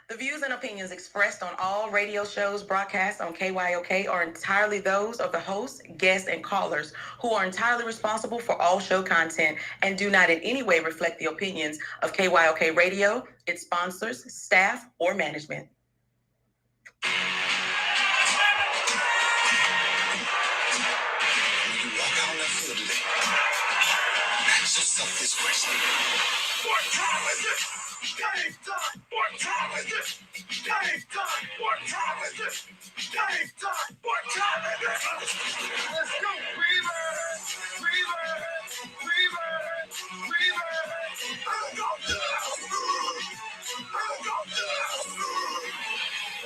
The views and opinions expressed on all radio shows broadcast on KYOK are entirely those of the hosts, guests, and callers who are entirely responsible for all show content and do not in any way reflect the opinions of KYOK Radio, its sponsors, staff, or management. When you walk out on that field today, ask yourself this question. What time is it? Game time. What time is it? Game time. What time is it? Game time. What time is it? Let's go, Reavers! Reavers! Reavers! Reavers! Let's go to the house! Let's go to the house!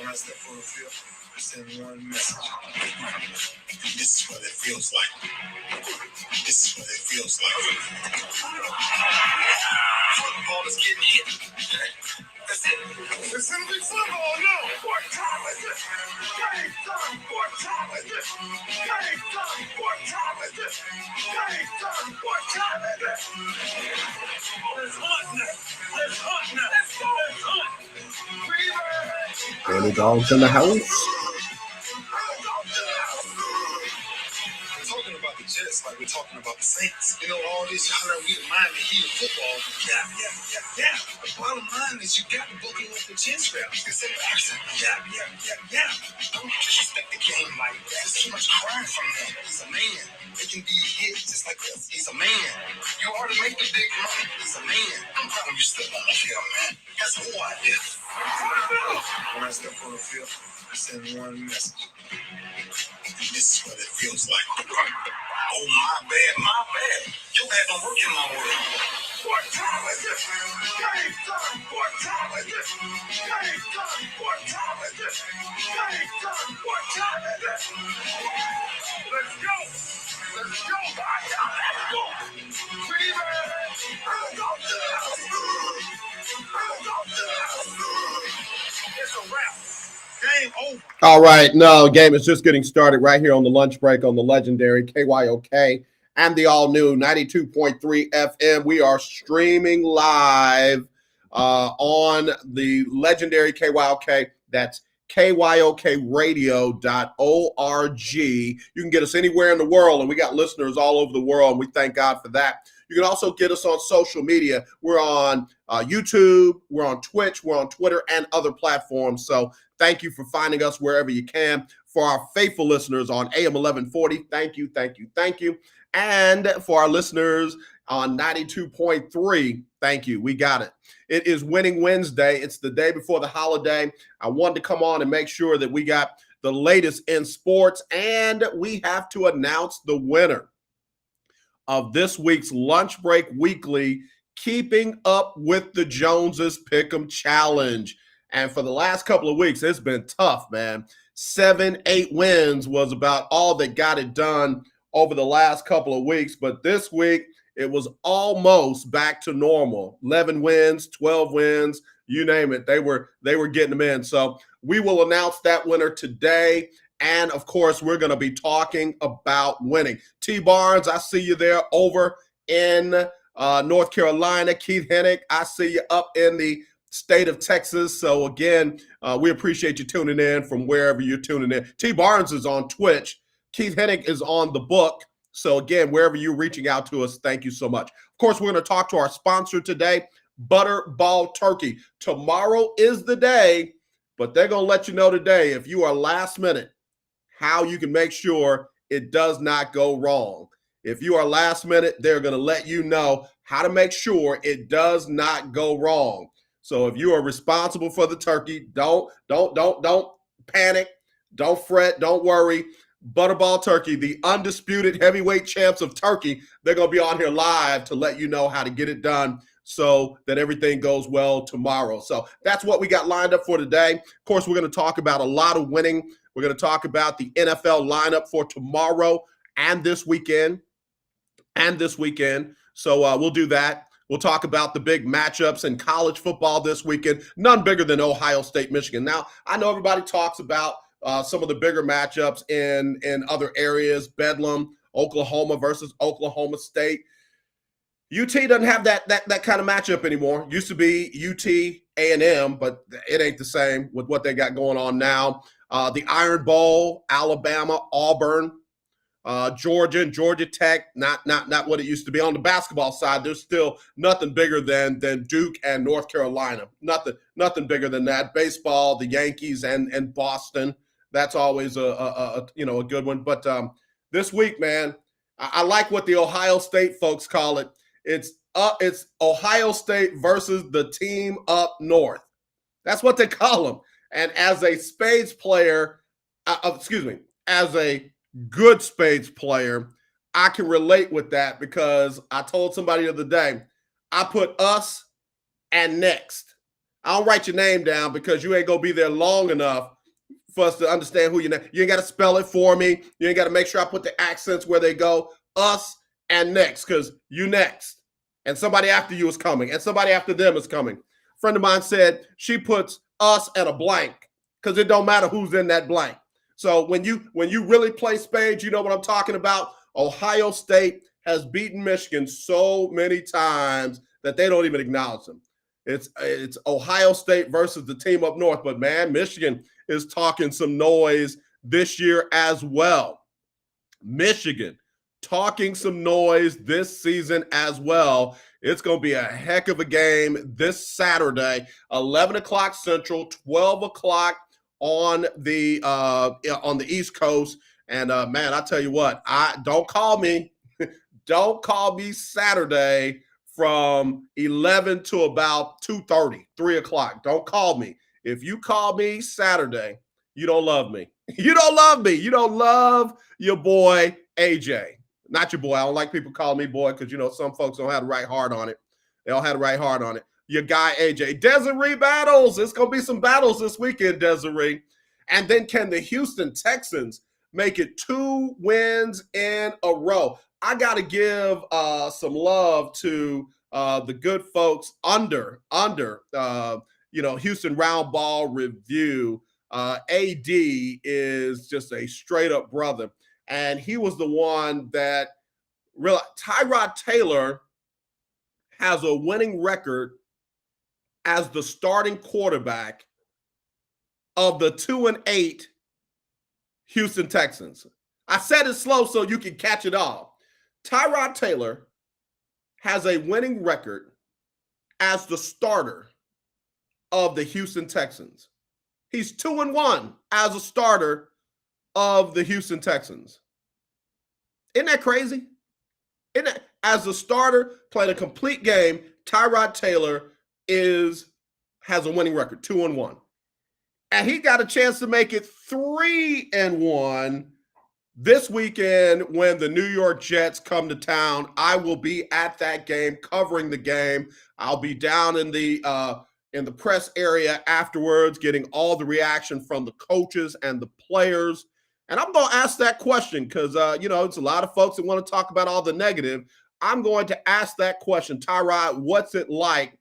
When I step on the field, I send one message. This is what it feels like. This is what it feels like. Football is getting hit. That's it. It's simply football now. What time is it? Game time. What time is it? Game time. What time is it? Game time. What time is it? Let's hunt now. Let's hunt now. Let's go. Let's hunt. Danny Dogs in the house. Talking about the Jets like we're talking about the Saints. You know, all this hollering, we the Miami Heat of football. Yeah. The bottom line is you got to book him with the chin strap. Instead of accent. Yeah. Don't disrespect the game like that. There's too much crying from him. He's a man. They can be hit just like this. He's a man. You already make the big money. He's a man. I'm proud of you step on the field, man. That's who I is. When I step on the field, I send one message. This is what it feels like. Oh, my bad. You had no work in my world. What time is it? Game time. What time is it? Game time. What time is it? Game time. What time is it? Let's go. Let's go, boy. Let's go. Fever. Let's go to the house. Let's go to the house. It's a wrap. Game over. All right, no, game is just getting started right here on the lunch break on the legendary KYOK and the all-new 92.3 FM. We are streaming live on the legendary KYOK. That's kyokradio.org. You can get us anywhere in the world, and we got listeners all over the world, and we thank God for that. You can also get us on social media. We're on YouTube, we're on Twitch, we're on Twitter, and other platforms. So thank you for finding us wherever you can. For our faithful listeners on AM 1140, thank you. And for our listeners on 92.3, thank you. We got it. It is Winning Wednesday. It's the day before the holiday. I wanted to come on and make sure that we got the latest in sports, and we have to announce the winner of this week's Lunch Break Weekly, Keeping Up with the Joneses Pick'em Challenge. And for the last couple of weeks, it's been tough, man. 7-8 wins was about all that got it done over the last couple of weeks. But this week, it was almost back to normal. 11 wins, 12 wins, you name it. They were getting them in. So we will announce that winner today. And, of course, we're going to be talking about winning. T. Barnes, I see you there over in North Carolina. Keith Hennick, I see you up in the state of Texas. So, again, we appreciate you tuning in from wherever you're tuning in. T. Barnes is on Twitch. Keith Hennick is on the book. So, again, wherever you're reaching out to us, thank you so much. Of course, we're going to talk to our sponsor today, Butterball Turkey. Tomorrow is the day, but they're going to let you know today, if you are last minute, how you can make sure it does not go wrong. If you are last minute, they're going to let you know how to make sure it does not go wrong. So if you are responsible for the turkey, don't panic, don't fret, don't worry. Butterball Turkey, the undisputed heavyweight champs of turkey, they're going to be on here live to let you know how to get it done so that everything goes well tomorrow. So that's what we got lined up for today. Of course, we're going to talk about a lot of winning. We're going to talk about the NFL lineup for tomorrow and this weekend. So we'll do that. We'll talk about the big matchups in college football this weekend. None bigger than Ohio State, Michigan. Now, I know everybody talks about some of the bigger matchups in other areas, Bedlam, Oklahoma versus Oklahoma State. UT doesn't have that kind of matchup anymore. Used to be UT A&M, but it ain't the same with what they got going on now. The Iron Bowl, Alabama, Auburn, Georgia and Georgia Tech, not what it used to be. On the basketball side, there's still nothing bigger than Duke and North Carolina. Nothing bigger than that. Baseball, the Yankees and Boston. That's always a good one. But this week, man, I like what the Ohio State folks call it. It's Ohio State versus the team up north. That's what they call them. And as a Spades player, as a good Spades player, I can relate with that because I told somebody the other day, I put us and next. I don't write your name down because you ain't going to be there long enough for us to understand who you name. You ain't got to spell it for me. You ain't got to make sure I put the accents where they go. Us and next, because you next. And somebody after you is coming. And somebody after them is coming. A friend of mine said she puts us and a blank because it don't matter who's in that blank. So when you really play spades, you know what I'm talking about. Ohio State has beaten Michigan so many times that they don't even acknowledge them. It's Ohio State versus the team up north. But, man, Michigan is talking some noise this year as well. Michigan talking some noise this season as well. It's going to be a heck of a game this Saturday, 11 o'clock Central, 12 o'clock on the East Coast. And, man, I tell you what, don't call me Saturday from 11 to about 2:30, 3 o'clock. Don't call me. If you call me Saturday, you don't love me. You don't love me. You don't love your boy, AJ. Not your boy. I don't like people calling me boy because, some folks don't have the right heart on it. They don't have the right heart on it. Your guy, AJ. Desiree battles. It's going to be some battles this weekend, Desiree. And then can the Houston Texans make it 2 wins in a row? I got to give some love to the good folks under Houston Round Ball Review. AD is just a straight up brother. And he was the one that realized Tyrod Taylor has a winning record as the starting quarterback of the 2-8 Houston Texans. I said it slow so you can catch it all. Tyrod Taylor has a winning record as the starter of the Houston Texans. He's 2-1 as a starter of the Houston Texans. Isn't that crazy? As a starter, playing a complete game, Tyrod Taylor has a winning record, 2-1. And he got a chance to make it 3-1 this weekend when the New York Jets come to town. I will be at that game, covering the game. I'll be down in the press area afterwards, getting all the reaction from the coaches and the players. And I'm going to ask that question because, it's a lot of folks that want to talk about all the negative. I'm going to ask that question. Tyrod, what's it like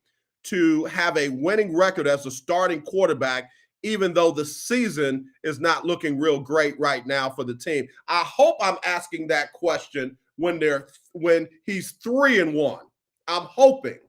to have a winning record as a starting quarterback, even though the season is not looking real great right now for the team? I hope I'm asking that question when he's 3-1. I'm hoping.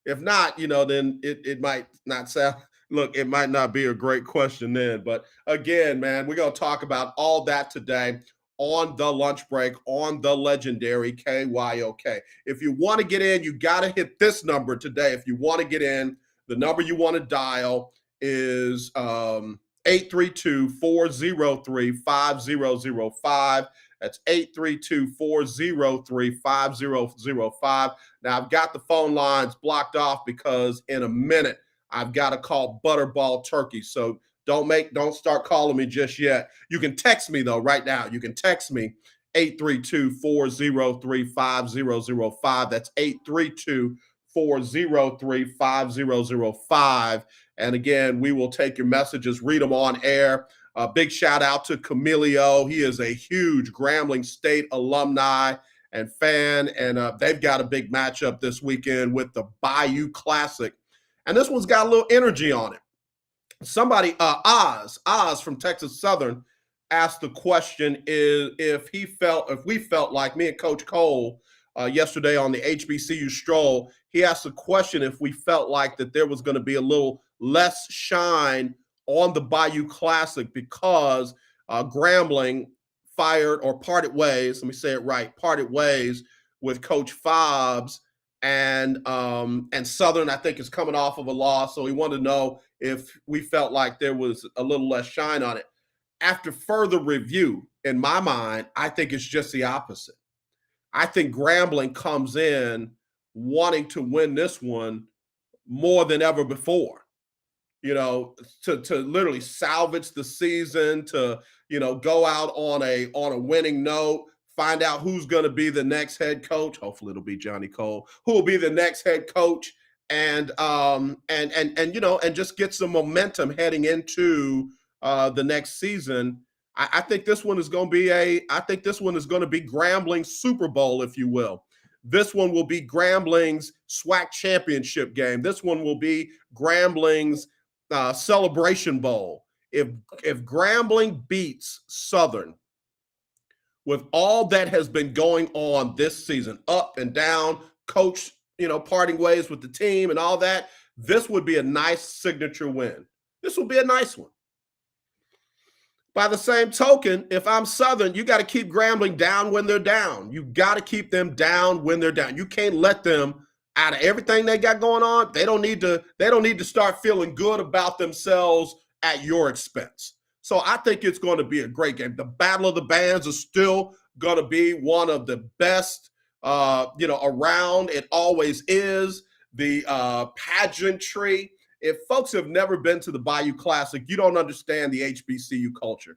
If not, then it might not sound. Look, it might not be a great question then. But again, man, we're going to talk about all that today on the lunch break on the legendary KYOK. If you want to get in, you got to hit this number today. If you want to get in, the number you want to dial is 832-403-5005. That's 832-403-5005. Now, I've got the phone lines blocked off because in a minute, I've got to call Butterball Turkey. So don't start calling me just yet. You can text me, though, right now. You can text me, 832-403-5005. That's 832-403-5005. And again, we will take your messages, read them on air. Big shout out to Camilio. He is a huge Grambling State alumni and fan, and they've got a big matchup this weekend with the Bayou Classic. And this one's got a little energy on it. Somebody, Oz from Texas Southern, asked the question: if we felt like, me and Coach Cole, yesterday on the HBCU Stroll, he asked a question if we felt like that there was going to be a little less shine on the Bayou Classic because Grambling fired or parted ways, let me say it right, parted ways with Coach Fobbs, and Southern, I think, is coming off of a loss. So he wanted to know if we felt like there was a little less shine on it. After further review, in my mind, I think it's just the opposite. I think Grambling comes in wanting to win this one more than ever before. To literally salvage the season, to go out on a winning note, find out who's going to be the next head coach. Hopefully, it'll be Johnny Cole, who will be the next head coach, and just get some momentum heading into the next season. I think this one is going to be Grambling's Super Bowl, if you will. This one will be Grambling's SWAC championship game. This one will be Grambling's Celebration Bowl. If Grambling beats Southern with all that has been going on this season, up and down, coach, parting ways with the team and all that, this would be a nice signature win. This will be a nice one. By the same token, if I'm Southern, you got to keep Grambling down when they're down. You got to keep them down when they're down. You can't let them, out of everything they got going on, they don't need to start feeling good about themselves at your expense. So I think it's going to be a great game. The Battle of the Bands is still going to be one of the best, around. It always is. The pageantry. If folks have never been to the Bayou Classic, you don't understand the HBCU culture.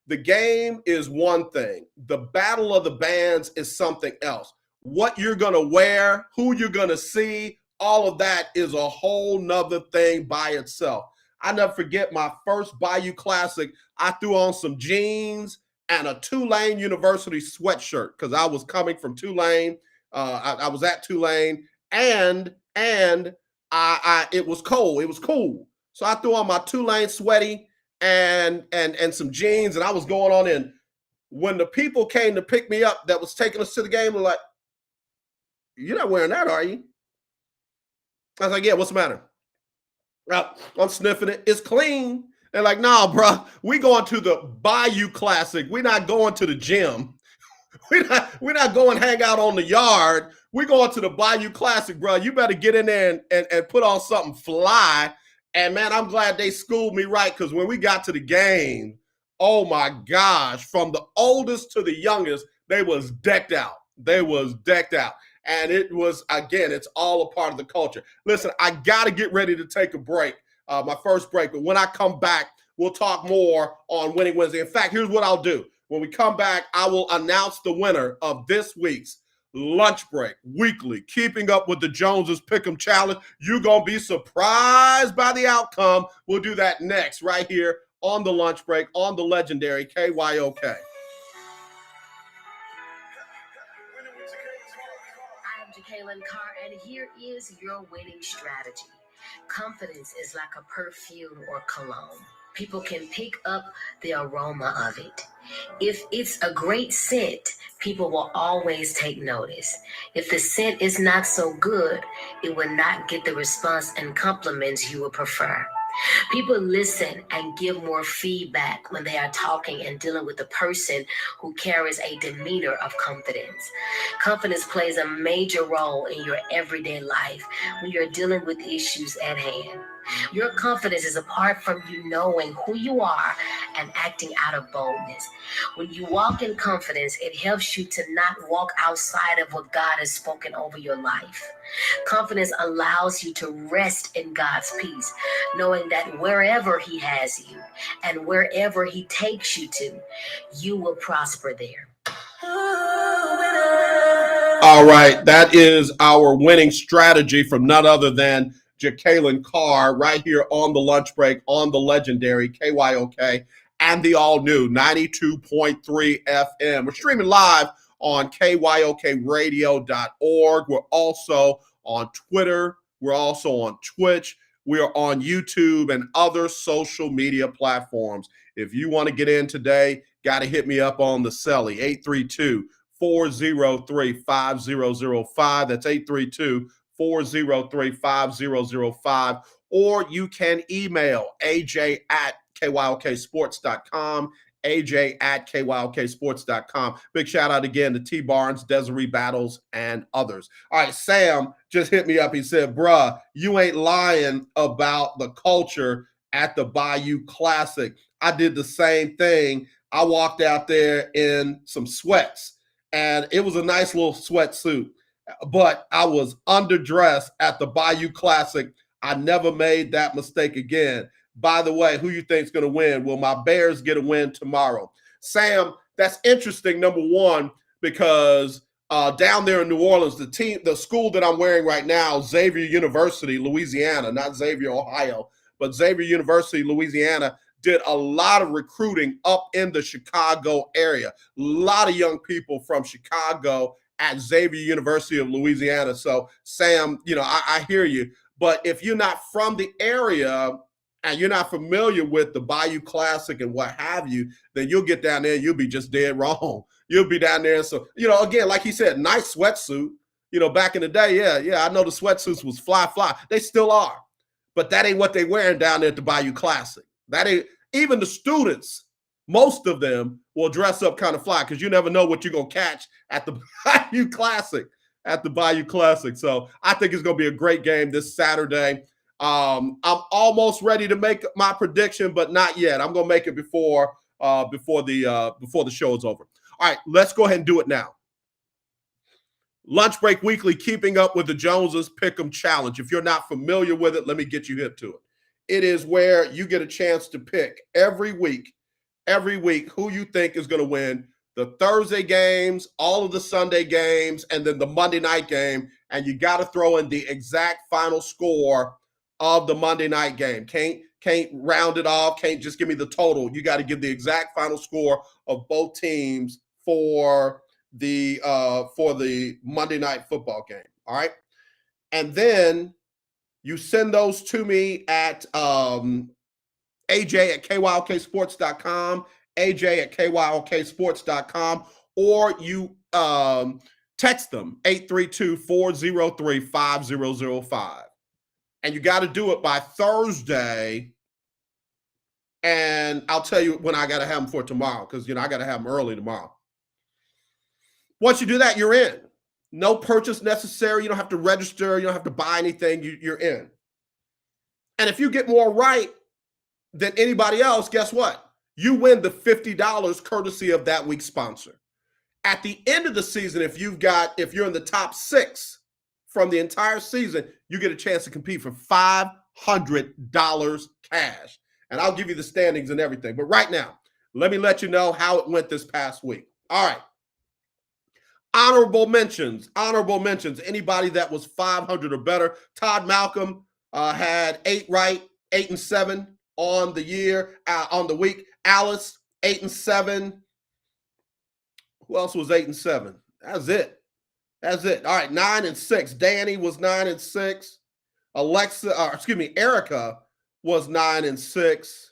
The game is one thing. The Battle of the Bands is something else. What you're going to wear, who you're going to see, all of that is a whole nother thing by itself. I never forget my first Bayou Classic. I threw on some jeans and a Tulane University sweatshirt because I was coming from Tulane. I was at Tulane, and it was cold. It was cool. So I threw on my Tulane sweaty and some jeans, and I was going on in. When the people came to pick me up that was taking us to the game, they're like, "You're not wearing that, are you?" I was like, "Yeah, what's the matter?" I'm sniffing it. It's clean. They're like, "Nah, bro, we going to the Bayou Classic. We're not going to the gym. We're not going hang out on the yard. We're going to the Bayou Classic, bro. You better get in there and put on something fly." And man, I'm glad they schooled me right, because when we got to the game, oh my gosh, from the oldest to the youngest, they was decked out. And it was, again, it's all a part of the culture. Listen, I got to get ready to take a break, my first break. But when I come back, we'll talk more on Winning Wednesday. In fact, here's what I'll do. When we come back, I will announce the winner of this week's Lunch Break Weekly Keeping Up with the Joneses Pick'em Challenge. You're going to be surprised by the outcome. We'll do that next right here on the Lunch Break on the legendary KYOK. I'm Jacqueline Carr, and here is your winning strategy. Confidence is like a perfume or cologne. People can pick up the aroma of it. If it's a great scent, people will always take notice. If the scent is not so good, it will not get the response and compliments you would prefer. People listen and give more feedback when they are talking and dealing with a person who carries a demeanor of confidence. Confidence plays a major role in your everyday life when you're dealing with issues at hand. Your confidence is apart from you knowing who you are and acting out of boldness. When you walk in confidence, it helps you to not walk outside of what God has spoken over your life. Confidence allows you to rest in God's peace, knowing that wherever He has you and wherever He takes you to, you will prosper there. All right, that is our winning strategy from none other than Jacqueline Carr right here on the Lunch Break on the legendary KYOK and the all-new 92.3 FM. We're streaming live on kyokradio.org. We're also on Twitter. We're also on Twitch. We are on YouTube and other social media platforms. If you want to get in today, got to hit me up on the Celly, 832-403-5005. That's 832-403-5005. Or you can email aj@kylksports.com, aj@kylksports.com. Big shout out again to T Barnes, Desiree Battles, and others. All right, Sam just hit me up. He said, bruh, you ain't lying about the culture at the Bayou Classic. I did the same thing. I walked out there in some sweats, and it was a nice little sweatsuit, but I was underdressed at the Bayou Classic. I never made that mistake again. By the way, who you think is going to win? Will my Bears get a win tomorrow? Sam, that's interesting, number one, because down there in New Orleans, the school that I'm wearing right now, Xavier University, Louisiana, not Xavier, Ohio, but Xavier University, Louisiana, did a lot of recruiting up in the Chicago area. A lot of young people from Chicago at Xavier University of Louisiana. So, Sam, I hear you. But if you're not from the area and you're not familiar with the Bayou Classic and what have you, then you'll get down there and you'll be just dead wrong. You'll be down there. So, again, like he said, nice sweatsuit. Back in the day, yeah, I know the sweatsuits was fly. They still are. But that ain't what they wearing down there at the Bayou Classic. That ain't, even the students, most of them will dress up kind of fly because you never know what you're going to catch at the Bayou Classic. So I think it's going to be a great game this Saturday. I'm almost ready to make my prediction, but not yet. I'm going to make it before the show is over. All right, let's go ahead and do it now. Lunch Break Weekly, keeping up with the Joneses Pick'em Challenge. If you're not familiar with it, let me get you hip to it. It is where you get a chance to pick every week who you think is going to win the Thursday games, all of the Sunday games, and then the Monday night game. And you got to throw in the exact final score of the Monday night game. Can't round it off. Can't just give me the total. You got to give the exact final score of both teams for the Monday night football game. All right. And then you send those to me at aj@kylksports.com, aj@kylksports.com, or you text them 832-403-5005. And you got to do it by Thursday. And I'll tell you when I got to have them for tomorrow because, I got to have them early tomorrow. Once you do that, you're in. No purchase necessary. You don't have to register. You don't have to buy anything. You're in. And if you get more right than anybody else, guess what? You win the $50 courtesy of that week's sponsor. At the end of the season, if you're in the top 6 from the entire season, you get a chance to compete for $500 cash. And I'll give you the standings and everything. But right now, let me let you know how it went this past week. All right. Honorable mentions. Anybody that was 500 or better. Todd Malcolm had 8 right, 8 and 7 on the year, on the week. Alice, 8 and 7. Who else was 8 and 7? That's it. All right, 9 and 6. Danny was 9 and 6. Erica was 9 and 6.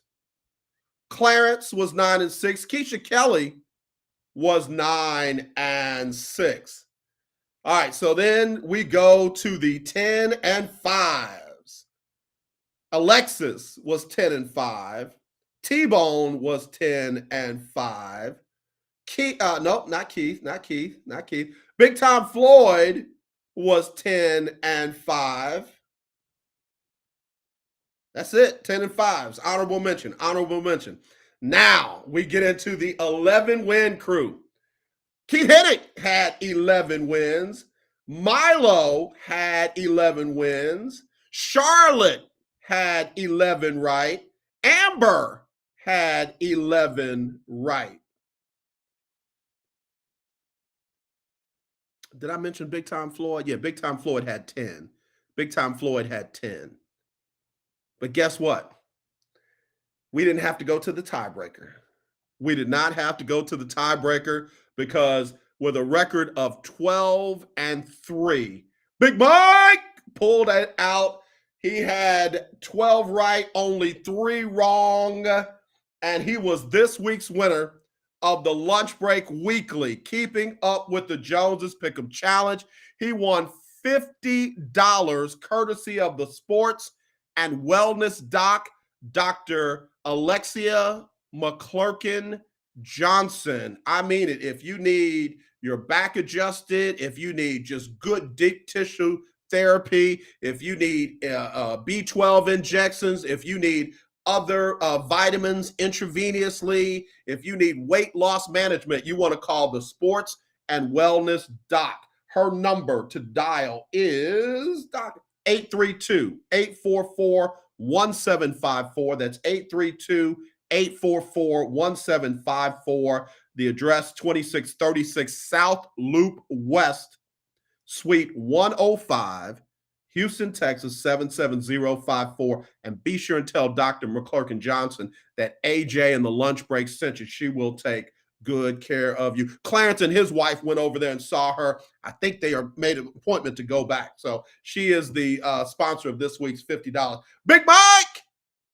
Clarence was 9 and 6. Keisha Kelly was 9 and 6. All right, so then we go to the 10 and 5s. Alexis was 10 and 5. T-Bone was 10 and 5. Not Keith. Big Tom Floyd was 10 and 5. That's it, 10 and 5s. Honorable mention. Now we get into the 11-win crew. Keith Hennick had 11 wins. Milo had 11 wins. Charlotte had 11 right. Amber had 11 right. Did I mention Big Time Floyd? Yeah, Big Time Floyd had 10. But guess what? We didn't have to go to the tiebreaker. We did not have to go to the tiebreaker because with a record of 12 and 3, Big Mike pulled it out. He had 12 right, only 3 wrong, and he was this week's winner of the Lunch Break Weekly, Keeping Up with the Joneses Pick'em Challenge. He won $50 courtesy of the Sports and Wellness Doc, Dr. Alexia McClurkin Johnson. I mean it. If you need your back adjusted, if you need just good deep tissue therapy, if you need B12 injections, if you need other vitamins intravenously, if you need weight loss management, you want to call the Sports and Wellness Doc. Her number to dial is 832-844-1754. That's 832-844-1754. The address 2636 South Loop West, Suite 105, Houston, Texas 77054. And be sure and tell Dr. McClurkin Johnson that AJ and the Lunch Break sent you. She will take good care of you. Clarence and his wife went over there and saw her. I think they made an appointment to go back. So she is the sponsor of this week's $50. Big Mike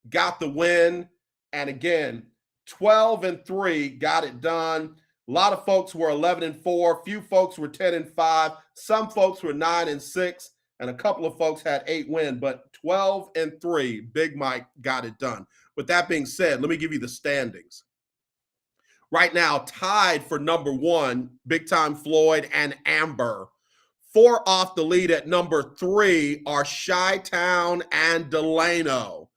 got the win. And again, 12-3 got it done. A lot of folks were 11-4. Few folks were 10-5. Some folks were 9-6. And a couple of folks had 8 wins. But 12-3, Big Mike got it done. With that being said, let me give you the standings. Right now, tied for number 1, Big Time Floyd and Amber. 4 off the lead at number 3 are Chi-Town and Delano.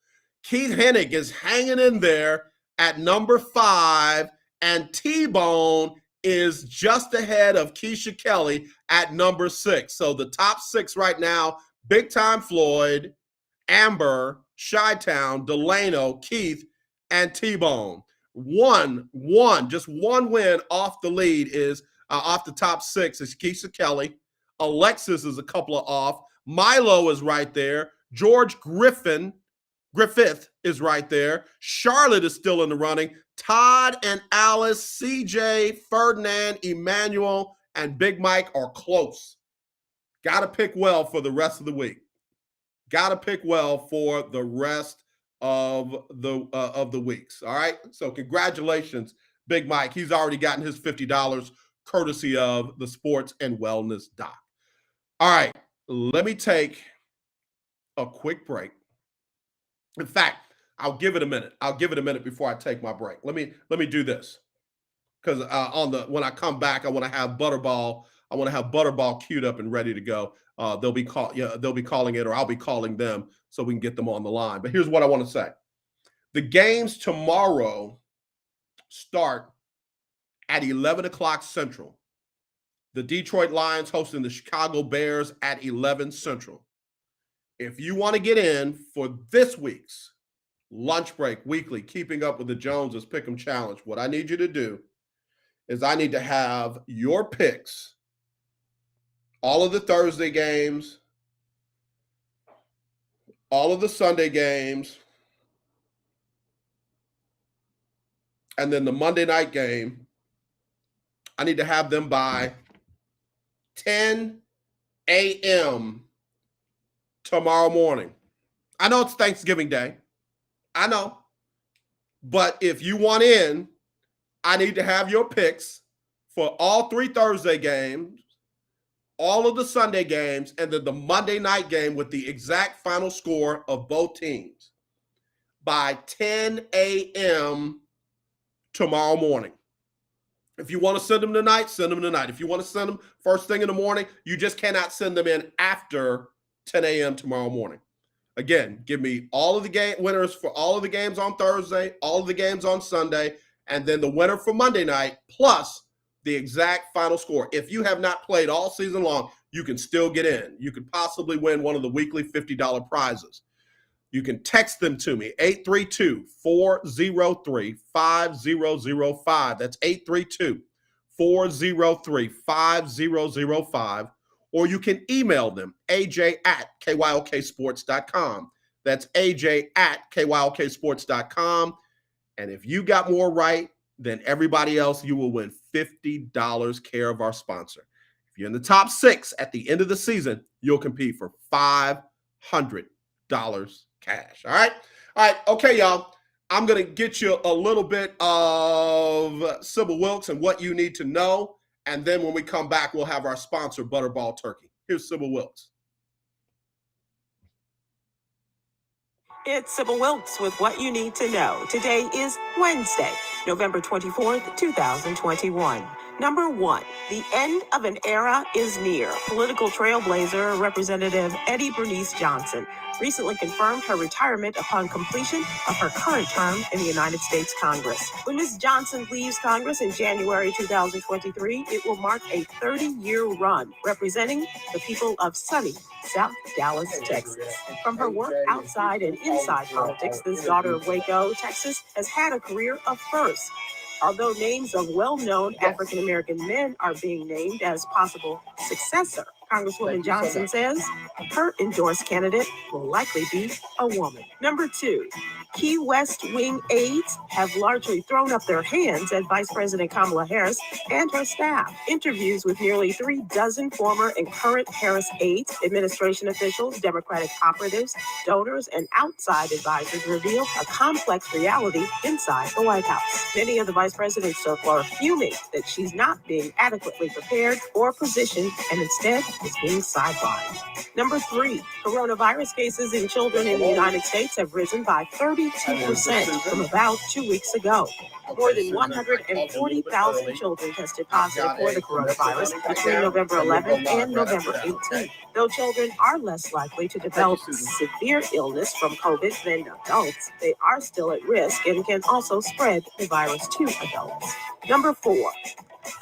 Keith Hennig is hanging in there at number 5, and T-Bone is just ahead of Keisha Kelly at number 6. So the top 6 right now, Big Time Floyd, Amber, Chi-Town, Delano, Keith, and T-Bone. Just one win off the lead is off the top 6 is Keisha Kelly. Alexis is a couple of off. Milo is right there. George Griffith is right there. Charlotte is still in the running. Todd and Alice, CJ, Ferdinand, Emmanuel, and Big Mike are close. Got to pick well for the rest of the week. Got to pick well for the rest of the weeks. All right. So congratulations, Big Mike. He's already gotten his $50 courtesy of the Sports and Wellness Doc. All right. Let me take a quick break. In fact, I'll give it a minute. I'll give it a minute before I take my break. Let me do this, because when I come back, I want to have Butterball. I want to have Butterball queued up and ready to go. They'll be calling it, or I'll be calling them so we can get them on the line. But here's what I want to say: the games tomorrow start at 11 o'clock Central. The Detroit Lions hosting the Chicago Bears at 11 Central. If you want to get in for this week's Lunch Break Weekly, Keeping Up with the Joneses Pick'em Challenge, what I need you to do is I need to have your picks, all of the Thursday games, all of the Sunday games, and then the Monday night game. I need to have them by 10 a.m. tomorrow morning. I know it's Thanksgiving Day. I know. But if you want in, I need to have your picks for all 3 Thursday games, all of the Sunday games, and then the Monday night game with the exact final score of both teams by 10 a.m. tomorrow morning. If you want to send them tonight, send them tonight. If you want to send them first thing in the morning, you just cannot send them in after 10 a.m. tomorrow morning. Again, give me all of the game winners for all of the games on Thursday, all of the games on Sunday, and then the winner for Monday night, plus the exact final score. If you have not played all season long, you can still get in. You could possibly win one of the weekly $50 prizes. You can text them to me, 832-403-5005. That's 832-403-5005. Or you can email them, aj@kyoksports.com. That's aj@kyoksports.com. And if you got more right than everybody else, you will win $50 care of our sponsor. If you're in the top 6 at the end of the season, you'll compete for $500 cash. All right. Okay, y'all. I'm going to get you a little bit of Sybil Wilkes and what you need to know. And then when we come back, we'll have our sponsor, Butterball Turkey. Here's Sybil Wilkes. It's Sybil Wilkes with what you need to know. Today is Wednesday, November 24th, 2021. Number 1, the end of an era is near. Political trailblazer Representative Eddie Bernice Johnson recently confirmed her retirement upon completion of her current term in the United States Congress. When Ms. Johnson leaves Congress in January 2023, it will mark a 30-year run representing the people of sunny South Dallas, Texas. From her work outside and inside politics, this daughter of Waco, Texas, has had a career of firsts. Although names of well-known African-American men are being named as possible successor, Congresswoman Johnson says her endorsed candidate will likely be a woman. Number 2, Key West wing aides have largely thrown up their hands at Vice President Kamala Harris and her staff. Interviews with nearly 36 former and current Harris aides, administration officials, Democratic operatives, donors, and outside advisors reveal a complex reality inside the White House. Many of the Vice President's circle are fuming that she's not being adequately prepared or positioned and instead is being sidelined. Number 3, coronavirus cases in children in the United States have risen by 32% from about 2 weeks ago. More than 140,000 children tested positive for the coronavirus between November 11th and November 18th. Though children are less likely to develop severe illness from COVID than adults, they are still at risk and can also spread the virus to adults. Number 4,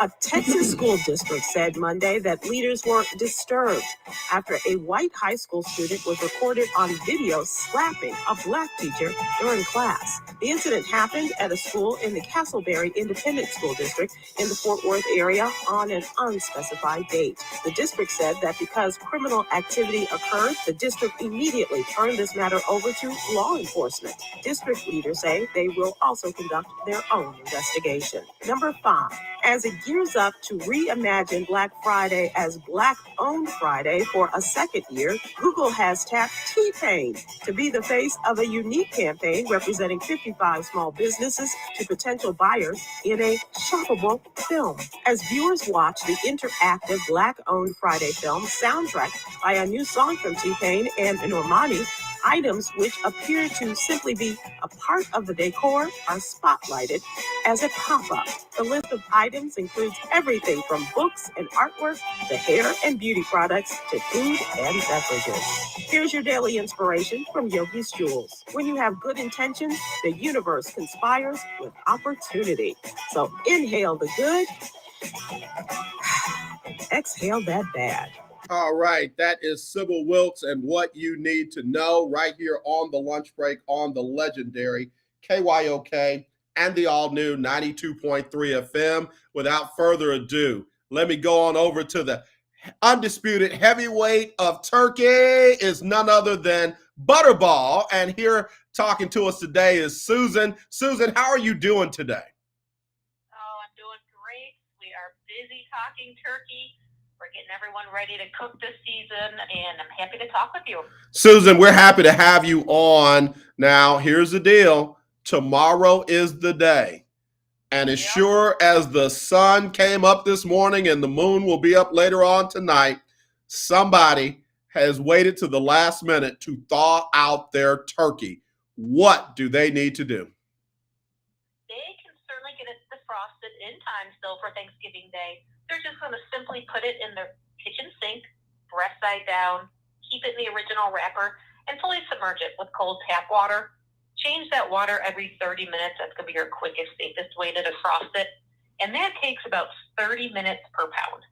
a Texas school district said Monday that leaders were disturbed after a white high school student was recorded on video slapping a black teacher during class. The incident happened at a school in the Castleberry Independent School District in the Fort Worth area on an unspecified date. The district said that because criminal activity occurred, the district immediately turned this matter over to law enforcement. District leaders say they will also conduct their own investigation. Number 5, as it gears up to reimagine Black Friday as Black-owned Friday for a second year, Google has tapped T-Pain to be the face of a unique campaign representing 55 small businesses to potential buyers in a shoppable film. As viewers watch the interactive Black-owned Friday film soundtrack by a new song from T-Pain and Normani, items which appear to simply be a part of the decor are spotlighted as a pop-up. The list of items includes everything from books and artwork to hair and beauty products to food and beverages. Here's your daily inspiration from Yogi's Jewels. When you have good intentions, the universe conspires with opportunity. So inhale the good, exhale that bad. All right, that is Sybil Wilkes and what you need to know right here on the lunch break on the legendary KYOK and the all-new 92.3 FM. Without further ado, let me go on over to the undisputed heavyweight of Turkey is none other than Butterball. And here talking to us today is Susan. Susan, how are you doing today? Oh, I'm doing great. We are busy talking turkey. We're getting everyone ready to cook this season, and I'm happy to talk with you. Susan, we're happy to have you on. Now, here's the deal. Tomorrow is the day. And as sure as the sun came up this morning and the moon will be up later on tonight, somebody has waited to the last minute to thaw out their turkey. What do they need to do? They can certainly get it defrosted in time still for Thanksgiving Day. They're just going to simply put it in their kitchen sink, breast side down, keep it in the original wrapper, and fully submerge it with cold tap water. Change that water every 30 minutes. That's going to be your quickest, safest way to defrost it. And that takes about 30 minutes per pound.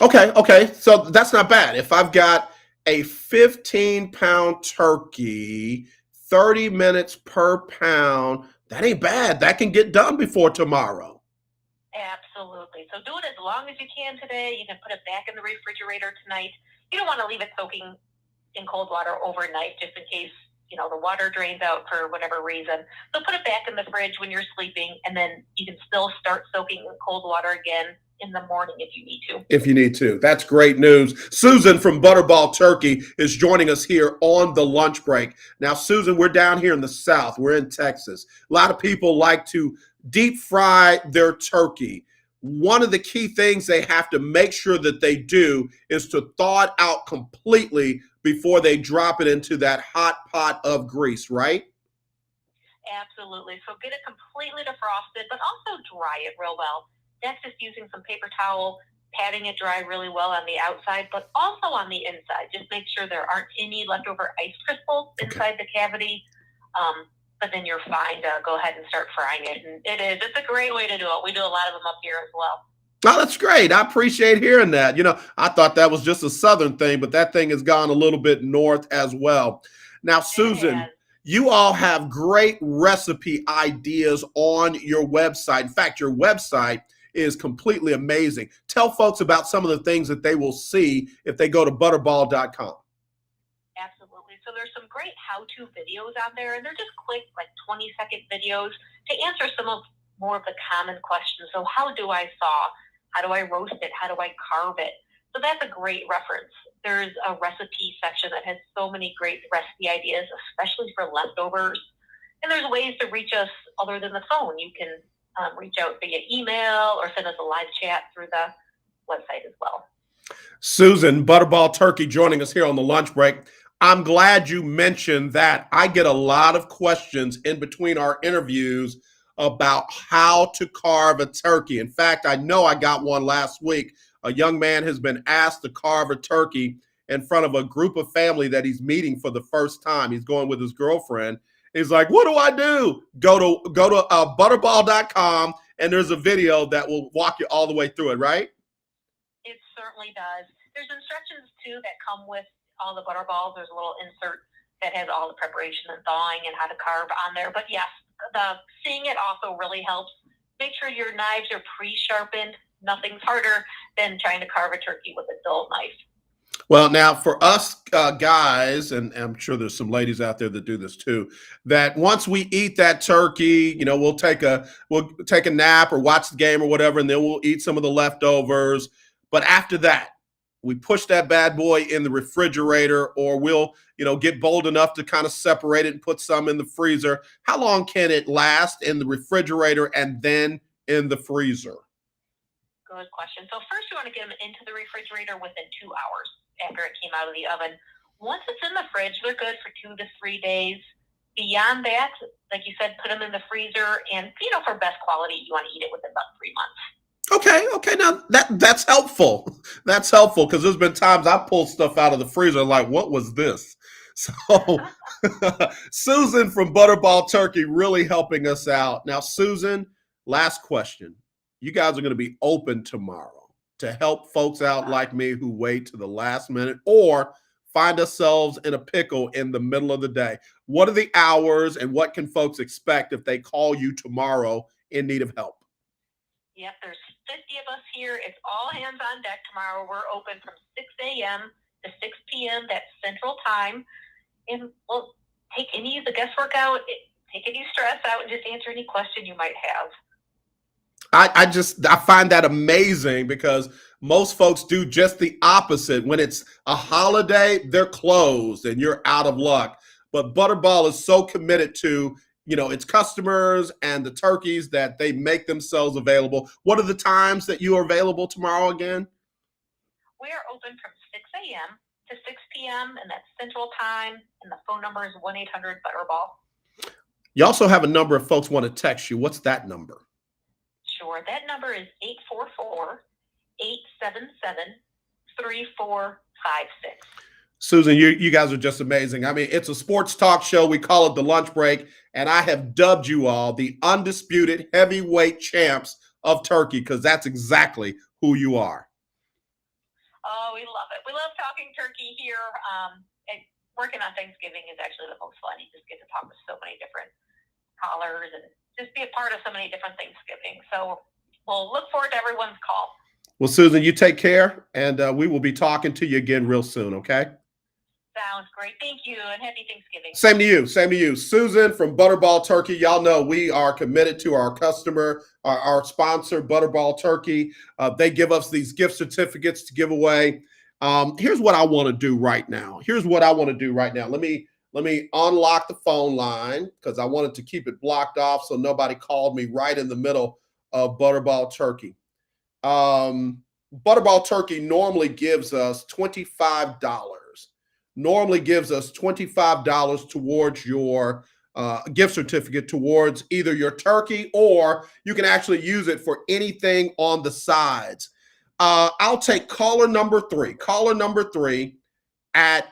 Okay. So that's not bad. If I've got a 15-pound turkey, 30 minutes per pound, that ain't bad. That can get done before tomorrow. Absolutely. So do it as long as you can today. You can put it back in the refrigerator tonight. You don't want to leave it soaking in cold water overnight just in case the water drains out for whatever reason. So put it back in the fridge when you're sleeping, and then you can still start soaking in cold water again in the morning if you need to. If you need to. That's great news. Susan from Butterball Turkey is joining us here on the lunch break. Now, Susan, we're down here in the South. We're in Texas. A lot of people like to deep fry their turkey. One of the key things they have to make sure that they do is to thaw it out completely before they drop it into that hot pot of grease, right? Absolutely. So get it completely defrosted, but also dry it real well. That's just using some paper towel, patting it dry really well on the outside, but also on the inside. Just make sure there aren't any leftover ice crystals inside the cavity. But then you're fine to go ahead and start frying it. And it's a great way to do it. We do a lot of them up here as well. Oh, that's great. I appreciate hearing that. I thought that was just a Southern thing, but that thing has gone a little bit north as well. Now, Susan, you all have great recipe ideas on your website. In fact, your website is completely amazing. Tell folks about some of the things that they will see if they go to butterball.com. Absolutely. So there's some great how-to videos on there, and they're just quick, like 20-second videos to answer some of more of the common questions. So how do I thaw? How do I roast it? How do I carve it? So that's a great reference. There's a recipe section that has so many great recipe ideas, especially for leftovers. And there's ways to reach us other than the phone. You can reach out via email or send us a live chat through the website as well. Susan, Butterball Turkey, joining us here on the lunch break. I'm glad you mentioned that. I get a lot of questions in between our interviews about how to carve a turkey. In fact, I know I got one last week. A young man has been asked to carve a turkey in front of a group of family that he's meeting for the first time. He's going with his girlfriend. He's like, what do I do? Go to butterball.com, and there's a video that will walk you all the way through it, right? It certainly does. There's instructions, too, that come with all the Butterballs. There's a little insert that has all the preparation and thawing and how to carve on there. But, yes, seeing it also really helps. Make sure your knives are pre-sharpened. Nothing's harder than trying to carve a turkey with a dull knife. Well, now for us guys, and I'm sure there's some ladies out there that do this too, that once we eat that turkey, we'll take a nap or watch the game or whatever, and then we'll eat some of the leftovers. But after that, we push that bad boy in the refrigerator, or we'll, get bold enough to kind of separate it and put some in the freezer. How long can it last in the refrigerator and then in the freezer? Good question. So first you want to get them into the refrigerator within 2 hours after it came out of the oven. Once it's in the fridge, they're good for 2 to 3 days. Beyond that, like you said, put them in the freezer, and for best quality, you want to eat it within about 3 months. Okay. Now that's helpful. That's helpful, because there's been times I pulled stuff out of the freezer like, what was this? So Susan from Butterball Turkey really helping us out. Now, Susan, last question. You guys are going to be open tomorrow to help folks out like me who wait to the last minute or find ourselves in a pickle in the middle of the day. What are the hours, and what can folks expect if they call you tomorrow in need of help? Yep, there's 50 of us here. It's all hands on deck tomorrow. We're open from 6 a.m. to 6 p.m. That's Central Time. And we'll take any of the guesswork out, take any stress out, and just answer any question you might have. I find that amazing, because most folks do just the opposite. When it's a holiday, they're closed and you're out of luck. But Butterball is so committed to, its customers and the turkeys that they make themselves available. What are the times that you are available tomorrow again? We are open from 6 a.m. to 6 p.m. and that's Central Time. And the phone number is 1-800-BUTTERBALL. You also have a number of folks want to text you. What's that number? Sure. That number is 844-877-3456. Susan, you guys are just amazing. I mean, it's a sports talk show. We call it The Lunch Break, and I have dubbed you all the undisputed heavyweight champs of turkey, because that's exactly who you are. Oh, we love it. We love talking turkey here. And working on Thanksgiving is actually the most fun. You just get to talk with so many different callers and just be a part of so many different Thanksgiving. So we'll look forward to everyone's call. Well, Susan, you take care, and we will be talking to you again real soon, okay? Sounds Sounds great. Thank you, and happy Thanksgiving. Same to you. Same to you. Susan from Butterball Turkey. Y'all know we are committed to our customer, our sponsor, Butterball Turkey. They give us these gift certificates to give away. Here's what I want to do right now. Let me unlock the phone line because I wanted to keep it blocked off so nobody called me right in the middle of Butterball Turkey. Butterball Turkey normally gives us $25. Normally gives us $25 towards your gift certificate towards either your turkey, or you can actually use it for anything on the sides. I'll take caller number 3. Caller number 3 at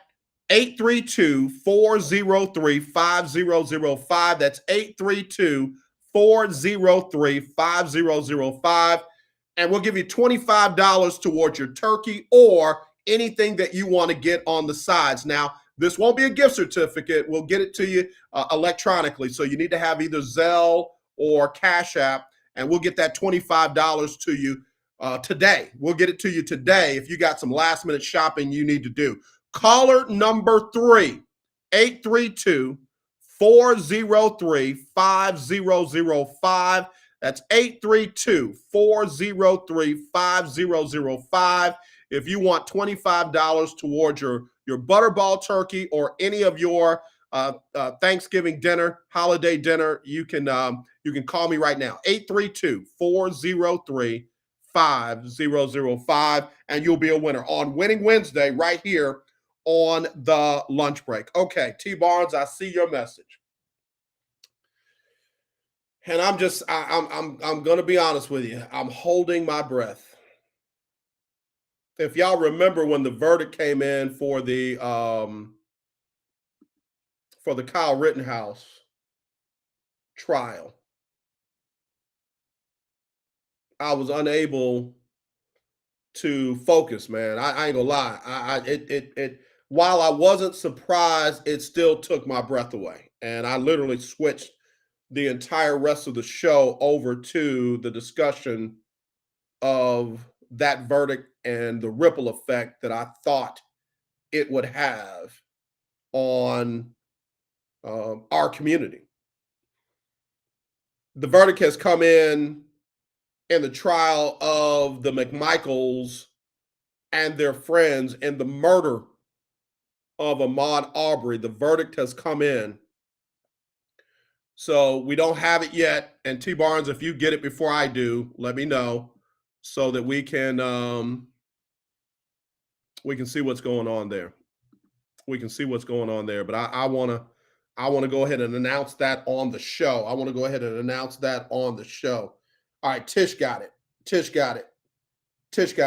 832-403-5005. That's 832-403-5005. And we'll give you $25 towards your turkey or anything that you want to get on the sides. Now, this won't be a gift certificate. We'll get it to you electronically. So you need to have either Zelle or Cash App, and we'll get that $25 to you today. We'll get it to you today if you got some last minute shopping you need to do. Caller number 3, 832-403-5005. That's 832-403-5005. If you want $25 towards your Butterball Turkey or any of your Thanksgiving dinner, holiday dinner, you can call me right now, 832-403-5005, and you'll be a winner on Winning Wednesday right here on the lunch break. Okay, T. Barnes, I see your message. And I'm going to be honest with you. I'm holding my breath. If y'all remember when the verdict came in for the Kyle Rittenhouse trial, I was unable to focus, man. I ain't gonna lie. While I wasn't surprised, it still took my breath away. And I literally switched the entire rest of the show over to the discussion of that verdict and the ripple effect that I thought it would have on our community. The verdict has come in the trial of the McMichaels and their friends in the murder of Ahmaud Arbery. The verdict has come in. So we don't have it yet. And T. Barnes, if you get it before I do, let me know so that we can see what's going on there. We can see what's going on there. But I want to go ahead and announce that on the show. All right, Tish got it.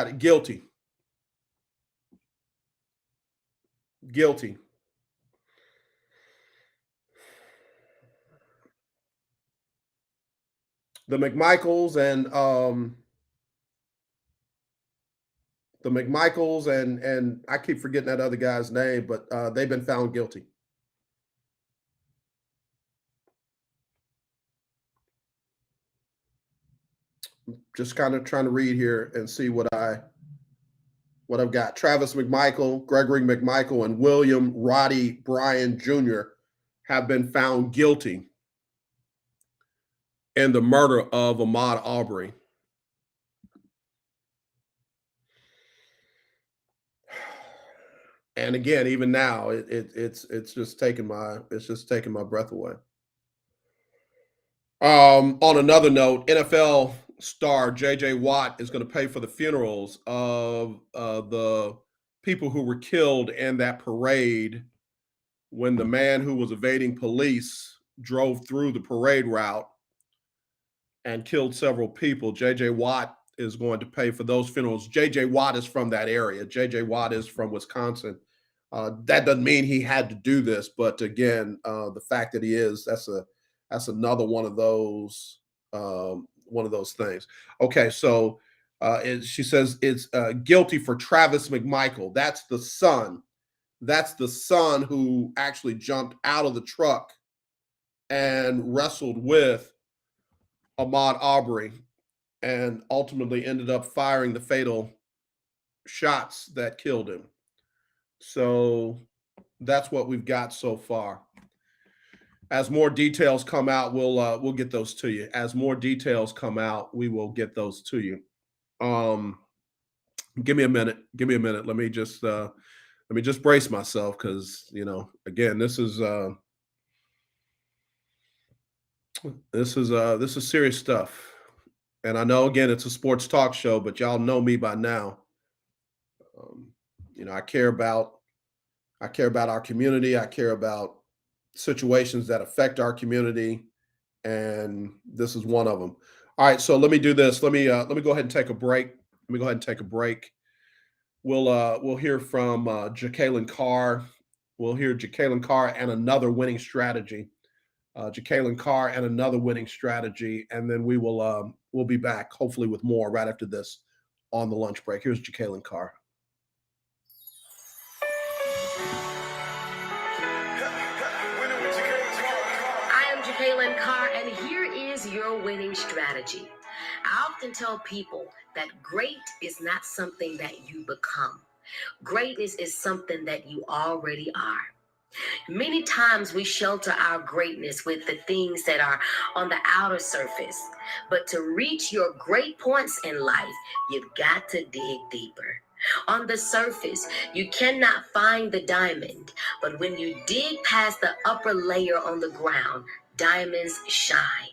Guilty. The McMichaels and I keep forgetting that other guy's name, but they've been found guilty. Just kind of trying to read here and see what I've got. Travis McMichael, Gregory McMichael, and William Roddy Bryan Jr. have been found guilty in the murder of Ahmaud Arbery. And again, even now, it's just taking my breath away. On another note, NFL star J.J. Watt is going to pay for the funerals of the people who were killed in that parade when the man who was evading police drove through the parade route and killed several people. J.J. Watt is going to pay for those funerals. J.J. Watt is from that area. J.J. Watt is from Wisconsin. That doesn't mean he had to do this, but again, the fact that he is, that's another one of those things. Okay, so she says it's guilty for Travis McMichael. That's the son. That's the son who actually jumped out of the truck and wrestled with Ahmaud Arbery and ultimately ended up firing the fatal shots that killed him. So That's what we've got so far. As more details come out, we'll get those to you. As more details come out, we will get those to you. Give me a minute. Give me a minute. Let me just brace myself because again, this is serious stuff. And I know again it's a sports talk show, but y'all know me by now. I care about our community. I care about situations that affect our community, and this is one of them. All right, so let me do this. Let me go ahead and take a break. We'll hear from Jekalyn Carr. We'll hear Jekalyn Carr and another winning strategy. Jekalyn Carr and another winning strategy, and then we'll be back hopefully with more right after this on the lunch break. Here's Jekalyn Carr. I am Jekalyn Carr, and here is your winning strategy. I often tell people that great is not something that you become. Greatness is something that you already are. Many times we shelter our greatness with the things that are on the outer surface. But to reach your great points in life, you've got to dig deeper. On the surface, you cannot find the diamond, but when you dig past the upper layer on the ground, diamonds shine.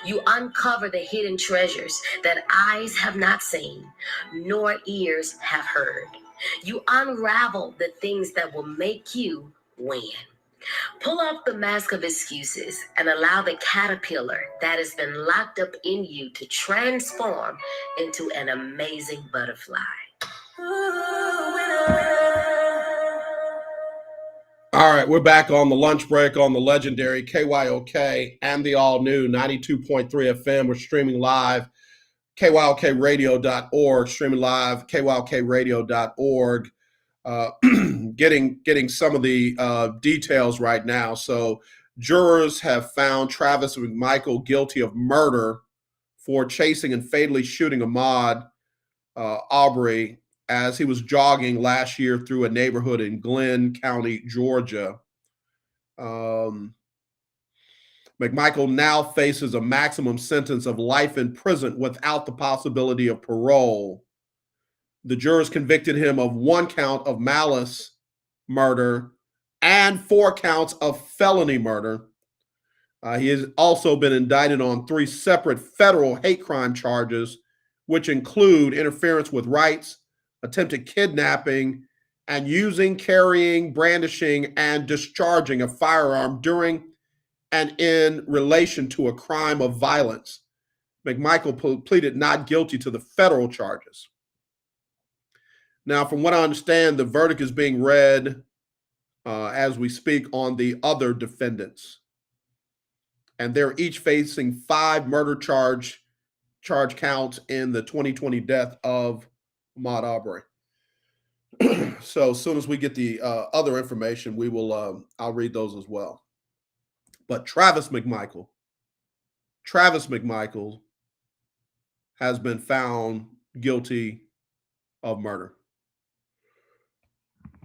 You uncover the hidden treasures that eyes have not seen, nor ears have heard. You unravel the things that will make you win. Pull off the mask of excuses and allow the caterpillar that has been locked up in you to transform into an amazing butterfly. All right, we're back on the lunch break on the legendary KYOK and the all-new 92.3 FM. We're streaming live, kyokradio.org, streaming live, kyokradio.org. Getting some of the details right now. So jurors have found Travis McMichael guilty of murder for chasing and fatally shooting Ahmaud Arbery as he was jogging last year through a neighborhood in Glenn County, Georgia. McMichael now faces a maximum sentence of life in prison without the possibility of parole. The jurors convicted him of 1 count of malice murder and 4 counts of felony murder. He has also been indicted on 3 separate federal hate crime charges, which include interference with rights, attempted kidnapping, and using, carrying, brandishing, and discharging a firearm during and in relation to a crime of violence. McMichael pleaded not guilty to the federal charges. Now, from what I understand, the verdict is being read as we speak on the other defendants. And they're each facing 5 murder charge counts in the 2020 death of Ahmaud Arbery. So as soon as we get the other information, we will. I'll read those as well. But Travis McMichael has been found guilty of murder.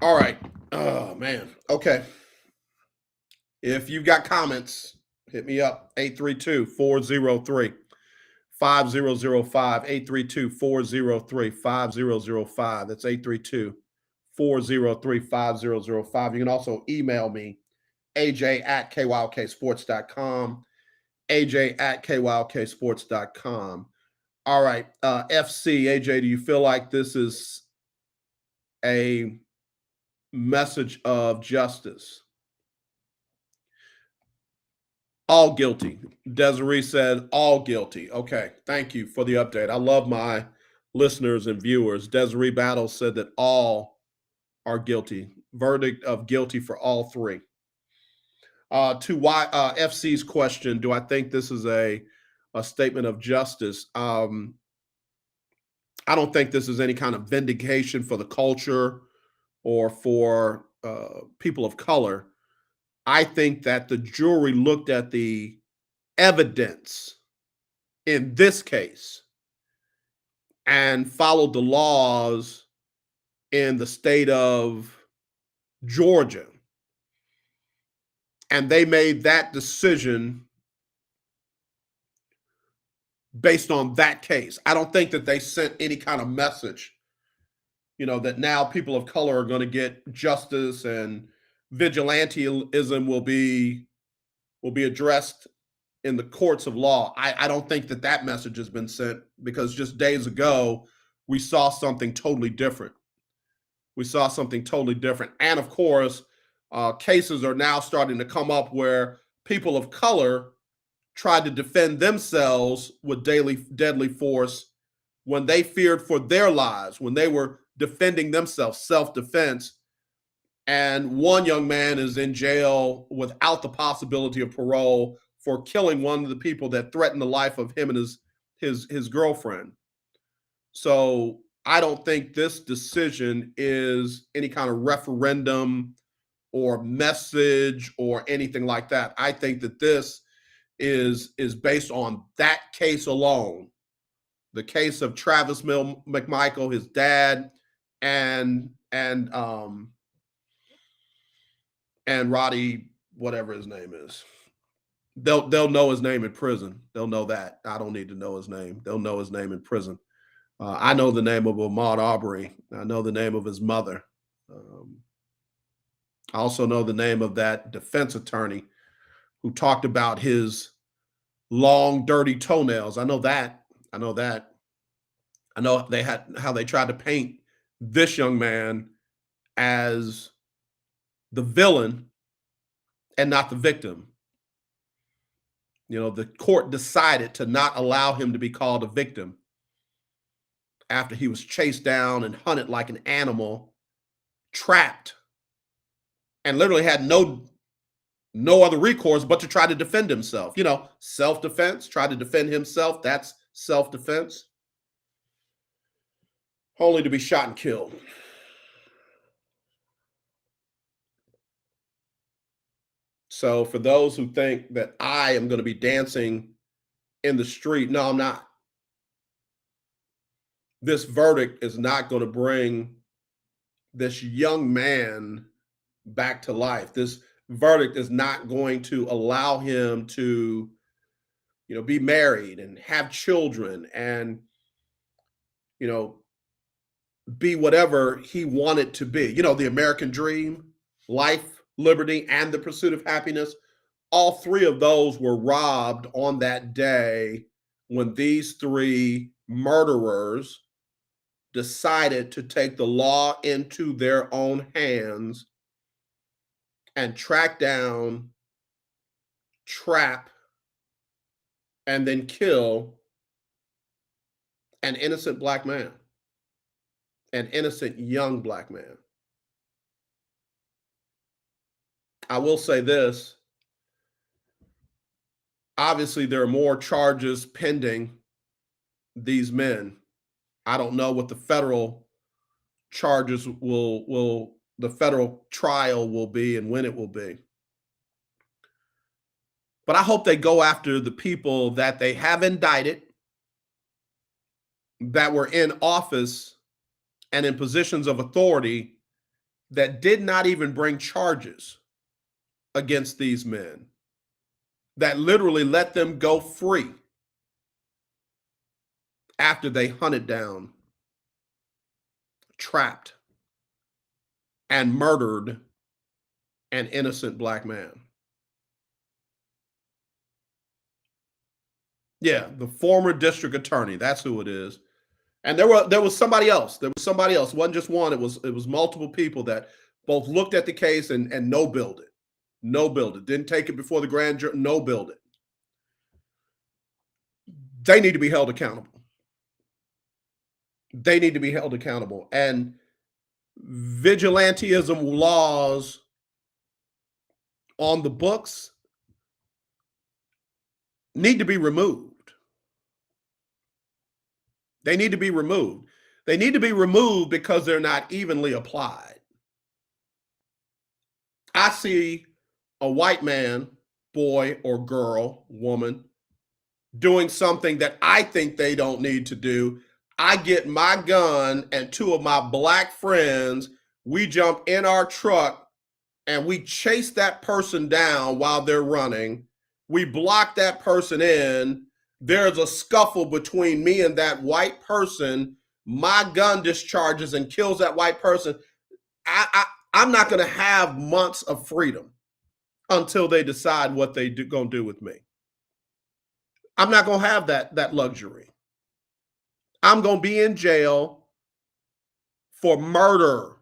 All right. Oh, man. Okay. If you've got comments, hit me up. 832-403-5005. 832-403-5005. That's 832-403-5005. You can also email me, aj@kylksports.com. aj@kylksports.com. All right. FC, AJ, do you feel like this is a message of justice? All guilty. Desiree said all guilty. Okay, thank you for the update. I love my listeners and viewers. Desiree Battles said that all are guilty. Verdict of guilty for all 3. To FC's question, do I think this is a statement of justice? I don't think this is any kind of vindication for the culture or for people of color. I think that the jury looked at the evidence in this case and followed the laws in the state of Georgia And they made that decision based on that case. I don't think that they sent any kind of message, that now people of color are going to get justice and vigilantism will be addressed in the courts of law. I don't think that message has been sent, because just days ago, we saw something totally different. And of course, cases are now starting to come up where people of color tried to defend themselves with deadly force when they feared for their lives, when they were defending themselves, self-defense. And one young man is in jail without the possibility of parole for killing one of the people that threatened the life of him and his girlfriend. So I don't think this decision is any kind of referendum or message or anything like that. I think that this is based on that case alone, the case of Travis McMichael, his dad, and Roddy, whatever his name is. They'll know his name in prison. They'll know that. I don't need to know his name. They'll know his name in prison. I know the name of Ahmaud Arbery. I know the name of his mother. I also know the name of that defense attorney who talked about his long, dirty toenails. I know that. I know how they tried to paint this young man as the villain and not the victim. The court decided to not allow him to be called a victim after he was chased down and hunted like an animal, trapped, and literally had no other recourse but to try to defend himself. Self-defense, try to defend himself. That's self-defense. Only to be shot and killed. So for those who think that I am going to be dancing in the street, no, I'm not. This verdict is not going to bring this young man back to life. This verdict is not going to allow him to, be married and have children and, be whatever he wanted to be. The American dream, life, liberty, and the pursuit of happiness. All three of those were robbed on that day when these three murderers decided to take the law into their own hands and track down, trap, and then kill an innocent black man, an innocent young black man. I will say this. Obviously, there are more charges pending these men. I don't know what the federal charges the federal trial will be and when it will be. But I hope they go after the people that they have indicted, that were in office and in positions of authority, that did not even bring charges against these men, that literally let them go free after they hunted down, trapped, and murdered an innocent black man. Yeah, the former district attorney, that's who it is. And there was somebody else. There was somebody else. It wasn't just one. It was multiple people that both looked at the case and no-billed it. No-billed it. Didn't take it before the grand jury. No-billed it. They need to be held accountable. They need to be held accountable. And vigilantism laws on the books need to be removed. They need to be removed. They need to be removed because they're not evenly applied. I see a white man, boy or girl, woman, doing something that I think they don't need to do. I get my gun and two of my black friends, we jump in our truck and we chase that person down while they're running, we block that person in, there's a scuffle between me and that white person, my gun discharges and kills that white person, I'm not going to have months of freedom until they decide what they going to do with me. I'm not going to have that luxury. I'm going to be in jail for murder.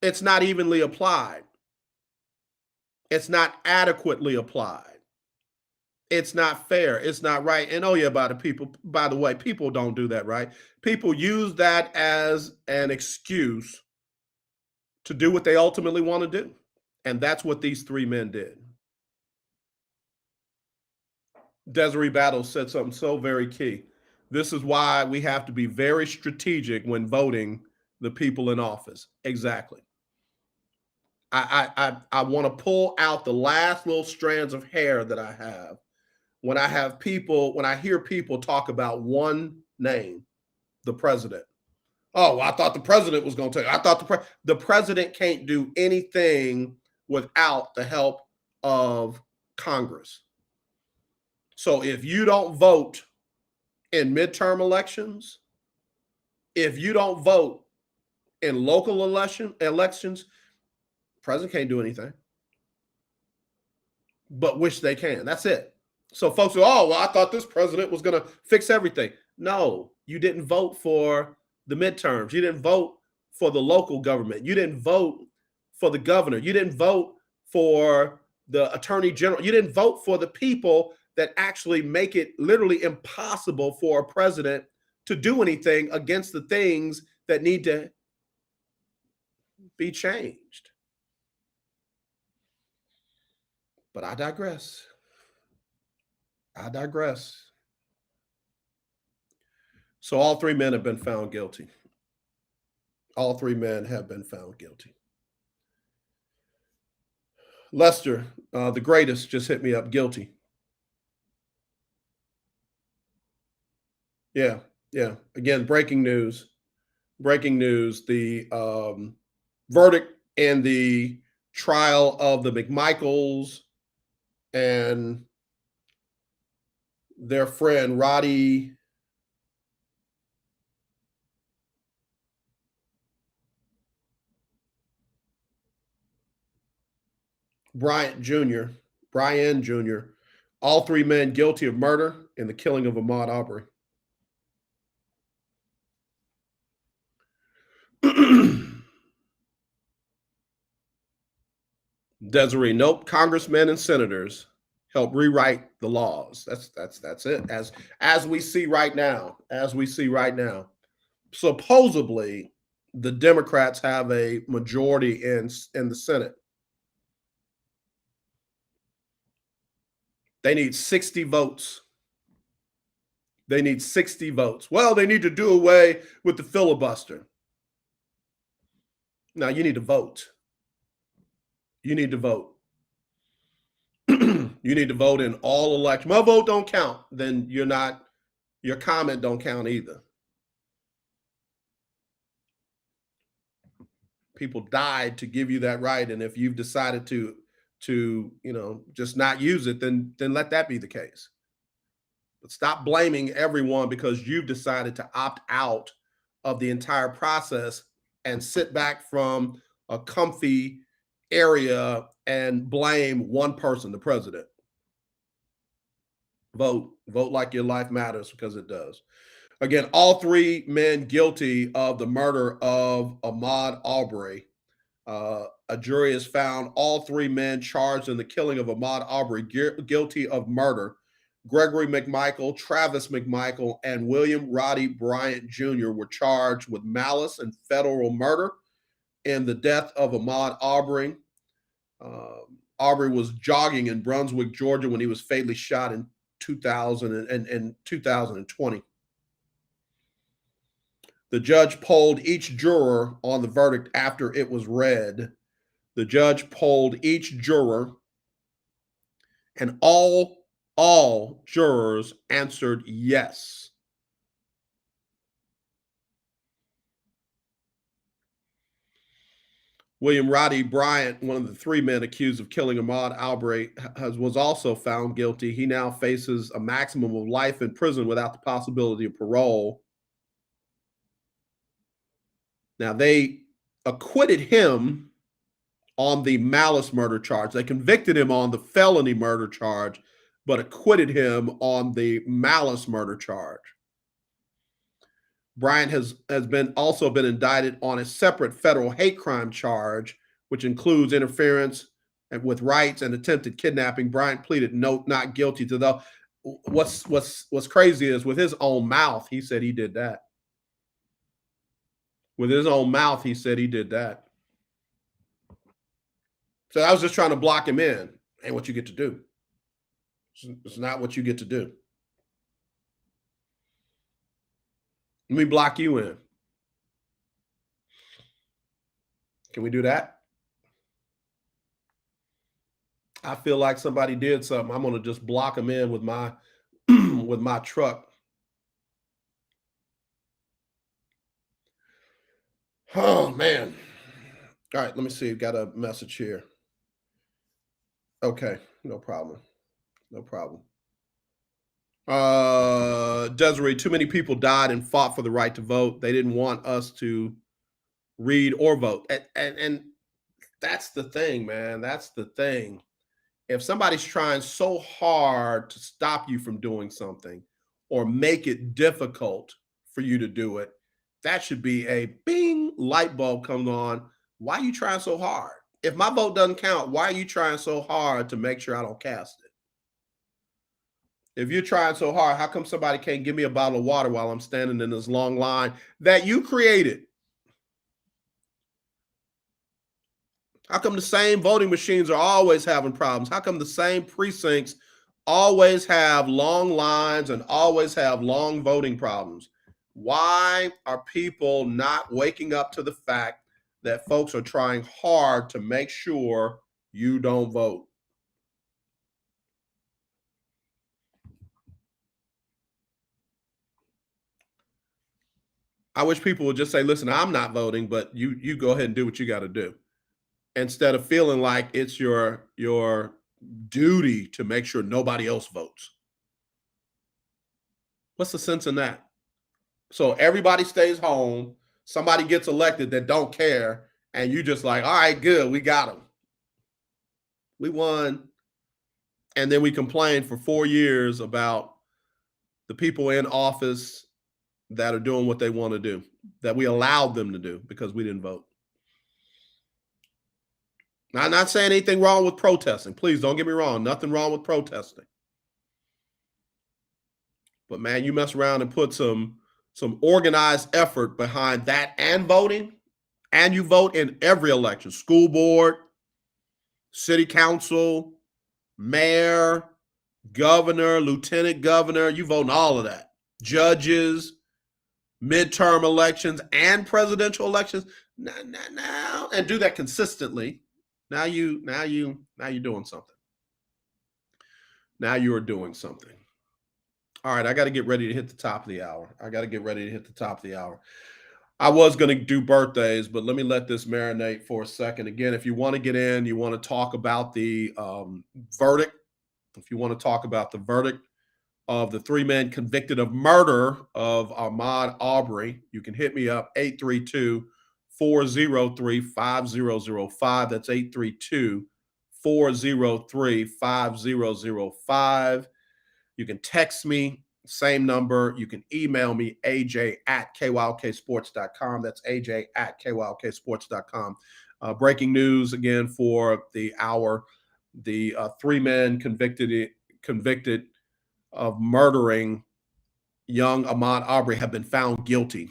It's not evenly applied. It's not adequately applied. It's not fair. It's not right. And oh yeah, by the way, people don't do that, right? People use that as an excuse to do what they ultimately want to do. And that's what these three men did. Desiree Battles said something so very key. This is why we have to be very strategic when voting the people in office. Exactly. I want to pull out the last little strands of hair that I have when I hear people talk about one name, the president. Oh, I thought the president was going to take it. I thought the president can't do anything without the help of Congress. So if you don't vote in midterm elections, if you don't vote in local elections, president can't do anything. But wish they can. That's it. So folks go, oh, well, I thought this president was going to fix everything. No, you didn't vote for the midterms. You didn't vote for the local government. You didn't vote for the governor. You didn't vote for the attorney general. You didn't vote for the people that actually make it literally impossible for a president to do anything against the things that need to be changed. But I digress. So all three men have been found guilty. All three men have been found guilty. Lester, the greatest, just hit me up, guilty. Yeah. Again, breaking news. The verdict in the trial of the McMichaels and their friend Roddy Brian Jr., all three men guilty of murder in the killing of Ahmaud Arbery. Desiree, nope. Congressmen and senators help rewrite the laws. That's it. As we see right now. Supposedly, the Democrats have a majority in the Senate. They need 60 votes. Well, they need to do away with the filibuster. Now, you need to vote. You need to vote in all elections. My vote don't count. Then your comment don't count either. People died to give you that right. And if you've decided to just not use it, then let that be the case. But stop blaming everyone because you've decided to opt out of the entire process and sit back from a comfy area and blame one person, the president. Vote like your life matters, because it does. Again, all three men guilty of the murder of Ahmaud Arbery. A jury has found all three men charged in the killing of Ahmaud Arbery guilty of murder. Gregory McMichael, Travis McMichael, and William Roddy Bryant Jr. were charged with malice and federal murder in the death of Ahmaud Arbery. Arbery was jogging in Brunswick, Georgia, when he was fatally shot in 2020. The judge polled each juror on the verdict after it was read. The judge polled each juror, and all jurors answered yes. William Roddy Bryant, one of the three men accused of killing Ahmaud Arbery, was also found guilty. He now faces a maximum of life in prison without the possibility of parole. Now, they acquitted him on the malice murder charge. They convicted him on the felony murder charge, but acquitted him on the malice murder charge. Bryant has also been indicted on a separate federal hate crime charge, which includes interference with rights and attempted kidnapping. Bryant pleaded not guilty to those. What's crazy is with his own mouth, he said he did that. With his own mouth, he said he did that. So I was just trying to block him in. Ain't what you get to do. It's not what you get to do. Let me block you in. Can we do that? I feel like somebody did something. I'm going to just block them in with my with my truck. Oh, man. All right, let me see. Got a message here. Okay, no problem. No problem. Desiree, too many people died and fought for the right to vote. They didn't want us to read or vote. And that's the thing, man. That's the thing. If somebody's trying so hard to stop you from doing something or make it difficult for you to do it, that should be a bing light bulb comes on. Why are you trying so hard? If my vote doesn't count, why are you trying so hard to make sure I don't cast it? If you're trying so hard, how come somebody can't give me a bottle of water while I'm standing in this long line that you created? How come the same voting machines are always having problems? How come the same precincts always have long lines and always have long voting problems? Why are people not waking up to the fact that folks are trying hard to make sure you don't vote? I wish people would just say, listen, I'm not voting, but you go ahead and do what you got to do. Instead of feeling like it's your duty to make sure nobody else votes. What's the sense in that? So everybody stays home, somebody gets elected that don't care, and you just like, all right, good, we got them. We won. And then we complain for 4 years about the people in office that are doing what they want to do, that we allowed them to do because we didn't vote. Now, I'm not saying anything wrong with protesting. Please don't get me wrong. Nothing wrong with protesting. But man, you mess around and put some organized effort behind that and voting, and you vote in every election, school board, city council, mayor, governor, lieutenant governor, you vote in all of that. Judges, midterm elections, and presidential elections. Now, and do that consistently. Now you're doing something. Now you are doing something. All right, I got to get ready to hit the top of the hour. I was going to do birthdays, but let me let this marinate for a second. Again, if you want to get in, you want to talk about the verdict. If you want to talk about the verdict of the three men convicted of murder of Ahmaud Arbery, you can hit me up, 832-403-5005. That's 832-403-5005. You can text me, same number. You can email me, aj@kylksports.com. That's aj@kylksports.com. Breaking news again for the hour. The three men convicted of murdering young Ahmaud Arbery have been found guilty.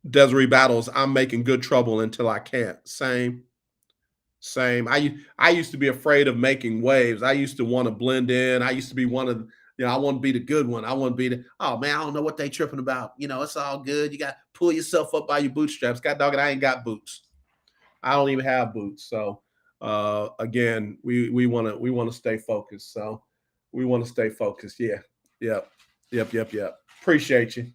Desiree Battles, I'm making good trouble until I can't. Same. I used to be afraid of making waves. I used to want to blend in. I used to be one of, I want to be the good one. I want to be the, oh man, I don't know what they tripping about. It's all good. You got to pull yourself up by your bootstraps. God dog it, I ain't got boots. I don't even have boots. So again, we want to stay focused. So we want to stay focused. Yeah. Yep. Appreciate you.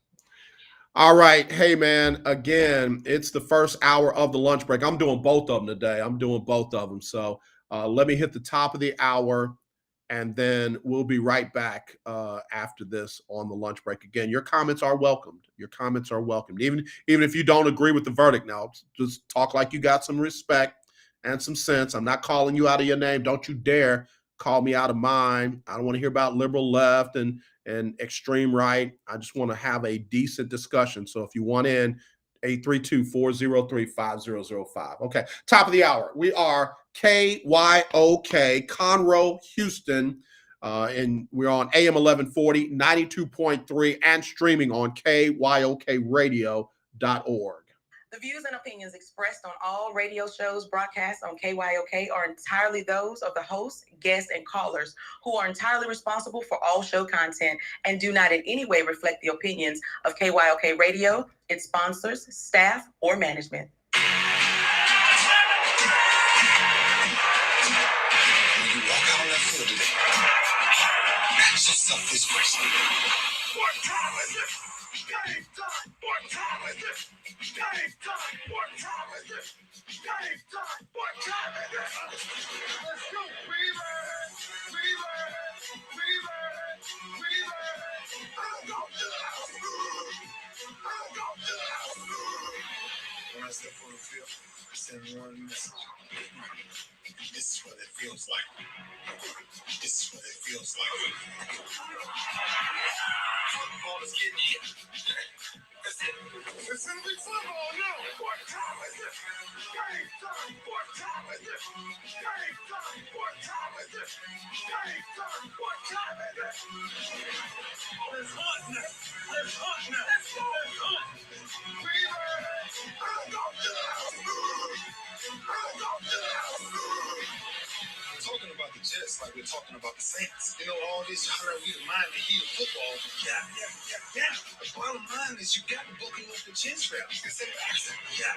All right. Hey, man, again, it's the first hour of the lunch break. I'm doing both of them today. I'm doing both of them. So let me hit the top of the hour, and then we'll be right back after this on the lunch break. Again, your comments are welcomed. Your comments are welcomed. Even if you don't agree with the verdict now, just talk like you got some respect and some sense. I'm not calling you out of your name. Don't you dare call me out of mine. I don't want to hear about liberal left and extreme right. I just want to have a decent discussion. So if you want in, 832-403-5005. Okay, top of the hour. We are KYOK, Conroe, Houston, and we're on AM 1140, 92.3, and streaming on KYOKradio.org. The views and opinions expressed on all radio shows broadcast on KYOK are entirely those of the hosts, guests, and callers, who are entirely responsible for all show content and do not in any way reflect the opinions of KYOK Radio, its sponsors, staff, or management. When you walk out on that field today, ask yourself this question. What time is it? Game time. What time is it? Game time. What time is it? Game time. What time is it? Let's go, Reavers! Reavers! Reavers! Reavers! I'll go to the house. I'll go to the house. When I step on the field, I send one message. This is what it feels like. This is what it feels like. Football is getting hit. That's it. It's gonna be football now. What time is it? Game time. What time is it? Game time. What time is it? Game time. What time is it? It's hot now. It's hot now. Let's go. It's hot. Reavers! I'll go to the house. I'll go to the house. We're talking about the Jets like we're talking about the Saints. You know, all this holler, we the mind to heal football. Yeah. The bottom line is you got to booking up the chin straps. Instead of accent. Yeah.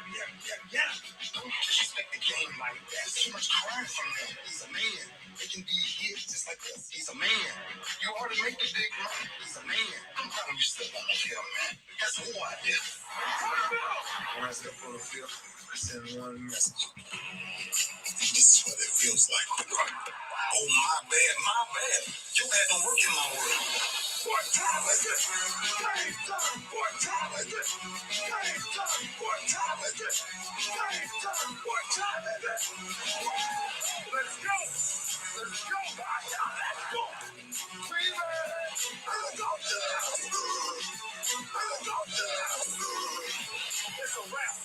Don't disrespect the game like that. There's too much crying from him. He's a man. It can be hit just like this. He's a man. You already make the big run. He's a man. I'm proud of you step on the field, man. That's the whole idea. When I step on the field, I send one message. This is what it feels like. Oh, my bad. You had no work in my world. What time is it? Game time. What time is it? Game time. What time is it? Game time. What time is it? Let's go. Let's go. Let's go. Reavers! I'll go to the house. I'll go to the house. It's a wrap.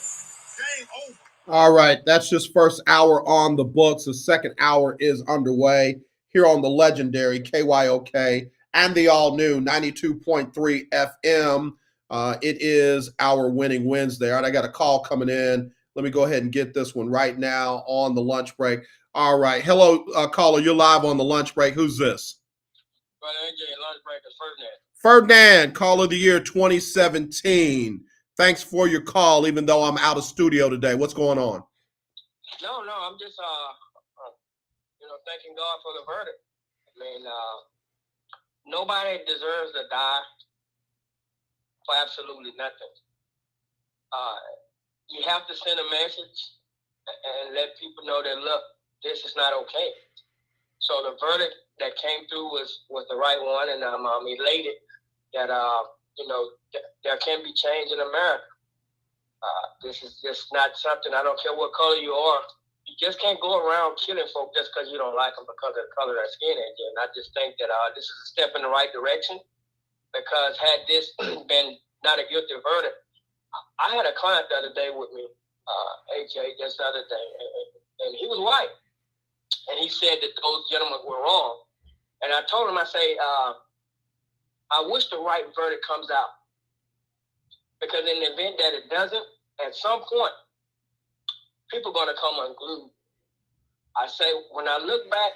Game over. All right, that's just first hour on the books. The second hour is underway here on the legendary KYOK and the all-new 92.3 FM. It is our Winning Wednesday. All right, I got a call coming in. Let me go ahead and get this one right now on the lunch break. All right, hello, caller. You're live on the lunch break. Who's this? Brother AJ, lunch break is Ferdinand. Ferdinand, call of the year 2017. Thanks for your call, even though I'm out of studio today. What's going on? No, I'm just thanking God for the verdict. I mean, nobody deserves to die for absolutely nothing. You have to send a message and let people know that, look, this is not okay. So the verdict that came through was the right one, and I'm elated that there can be change in America. This is just not something, I don't care what color you are, you just can't go around killing folk just because you don't like them because of the color of their skin. And I just think that this is a step in the right direction, because had this been not a guilty verdict, I had a client the other day with me, AJ, just the other day, and he was white. And he said that those gentlemen were wrong. And I told him, I say, I wish the right verdict comes out. Because in the event that it doesn't, at some point, people are going to come unglued. I say, when I look back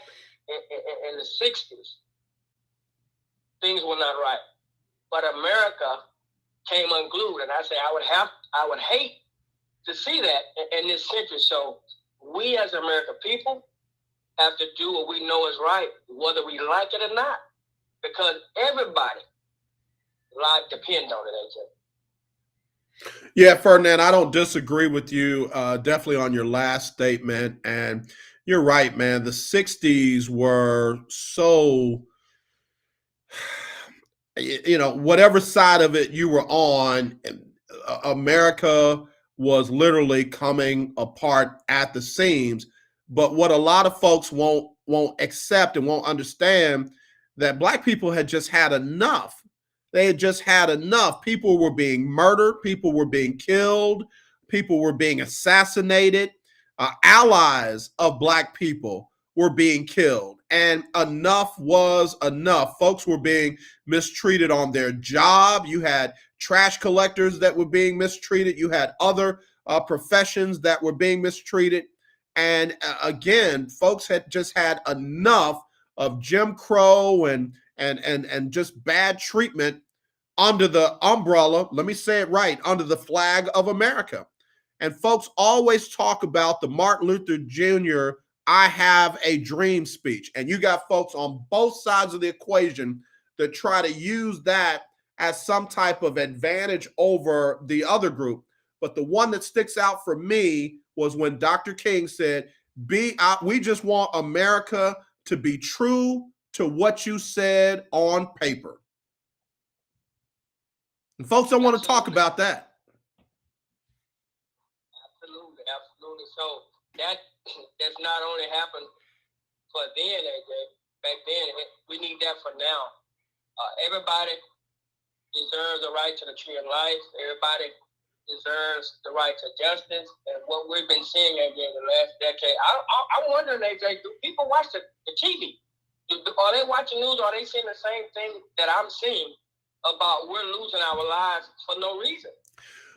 in the 60s, things were not right. But America came unglued. And I say, I would hate to see that in this century. So we as American people have to do what we know is right, whether we like it or not. Because everybody life depends on it, AJ. Yeah, Ferdinand, I don't disagree with you. Definitely on your last statement, and you're right, man. The '60s were so, whatever side of it you were on, America was literally coming apart at the seams. But what a lot of folks won't accept and won't understand, that black people had just had enough. They had just had enough. People were being murdered, people were being killed, people were being assassinated. Allies of black people were being killed, and enough was enough. Folks were being mistreated on their job. You had trash collectors that were being mistreated. You had other professions that were being mistreated. And again, folks had just had enough of Jim Crow and just bad treatment under the umbrella, let me say it right, under the flag of America. And folks always talk about the Martin Luther Jr. "I have a dream" speech. And you got folks on both sides of the equation that try to use that as some type of advantage over the other group. But the one that sticks out for me was when Dr. King said, we just want America to be true to what you said on paper. And folks don't want to talk about that. Absolutely, absolutely. So that does not only happen for then, AJ. Back then, we need that for now. Everybody deserves the right to the tree of life. Everybody deserves the right to justice. And what we've been seeing, AJ, in the last decade, I'm wondering, AJ, do people watch the TV? Are they watching news? Are they seeing the same thing that I'm seeing about we're losing our lives for no reason?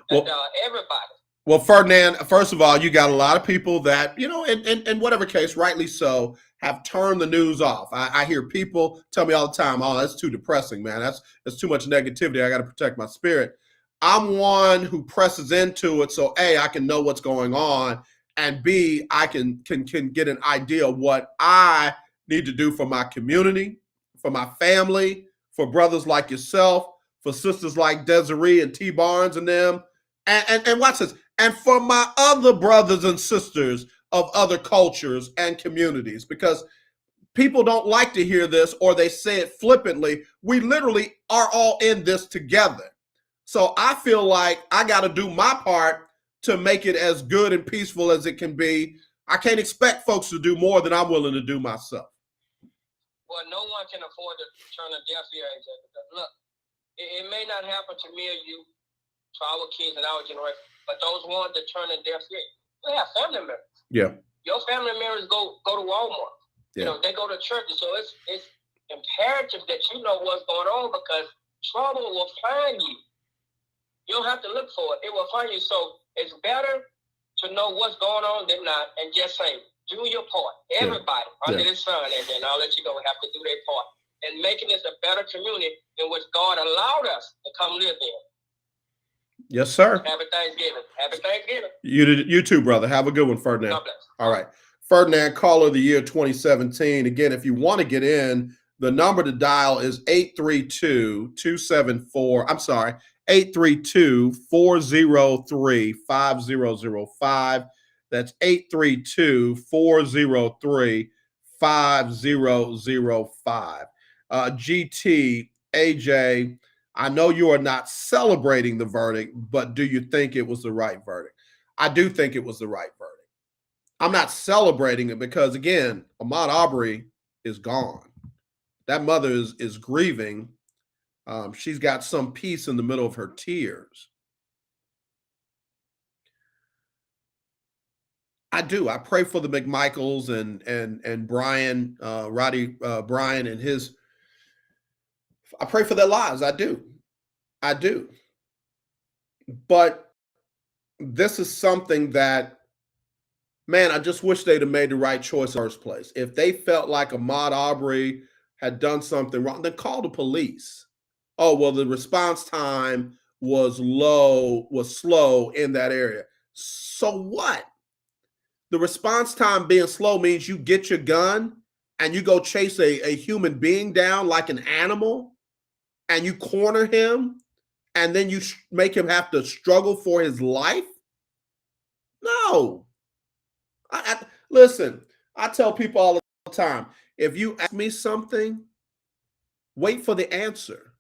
And everybody. Well, Ferdinand, first of all, you got a lot of people that, in whatever case, rightly so, have turned the news off. I hear people tell me all the time, "Oh, that's too depressing, man. That's too much negativity. I got to protect my spirit." I'm one who presses into it, so A, I can know what's going on, and B, I can get an idea of what I need to do for my community, for my family, for brothers like yourself, for sisters like Desiree and T. Barnes and them, and watch this, and for my other brothers and sisters of other cultures and communities, because people don't like to hear this, or they say it flippantly. We literally are all in this together. So I feel like I got to do my part to make it as good and peaceful as it can be. I can't expect folks to do more than I'm willing to do myself. Well, no one can afford to turn a deaf ear, AJ. Because look, it may not happen to me or you, to our kids and our generation, but those ones that turn a deaf ear, we have family members. Yeah. Your family members go to Walmart. Yeah. They go to church. So it's imperative that you know what's going on, because trouble will find you. You don't have to look for it. It will find you. So it's better to know what's going on than not, and just say, do your part. Everybody under the sun, and then I'll let you go, have to do their part. And making this a better community in which God allowed us to come live in. Yes, sir. Happy Thanksgiving. Happy Thanksgiving. You too, brother. Have a good one, Ferdinand. God bless. All right. Ferdinand, caller of the year 2017. Again, if you want to get in, the number to dial is 832-403-5005. That's 832-403-5005. GT, AJ, I know you are not celebrating the verdict, but do you think it was the right verdict? I do think it was the right verdict. I'm not celebrating it because, again, Ahmaud Arbery is gone. That mother is grieving. She's got some peace in the middle of her tears. I do. I pray for the McMichaels and Brian, Roddy Brian and his. I pray for their lives. I do. But this is something that, man, I just wish they'd have made the right choice in the first place. If they felt like Ahmaud Arbery had done something wrong, then call the police. Oh, well, the response time was slow in that area. So what? The response time being slow means you get your gun and you go chase a human being down like an animal, and you corner him and then you make him have to struggle for his life? No. Listen, I tell people all the time, if you ask me something, wait for the answer.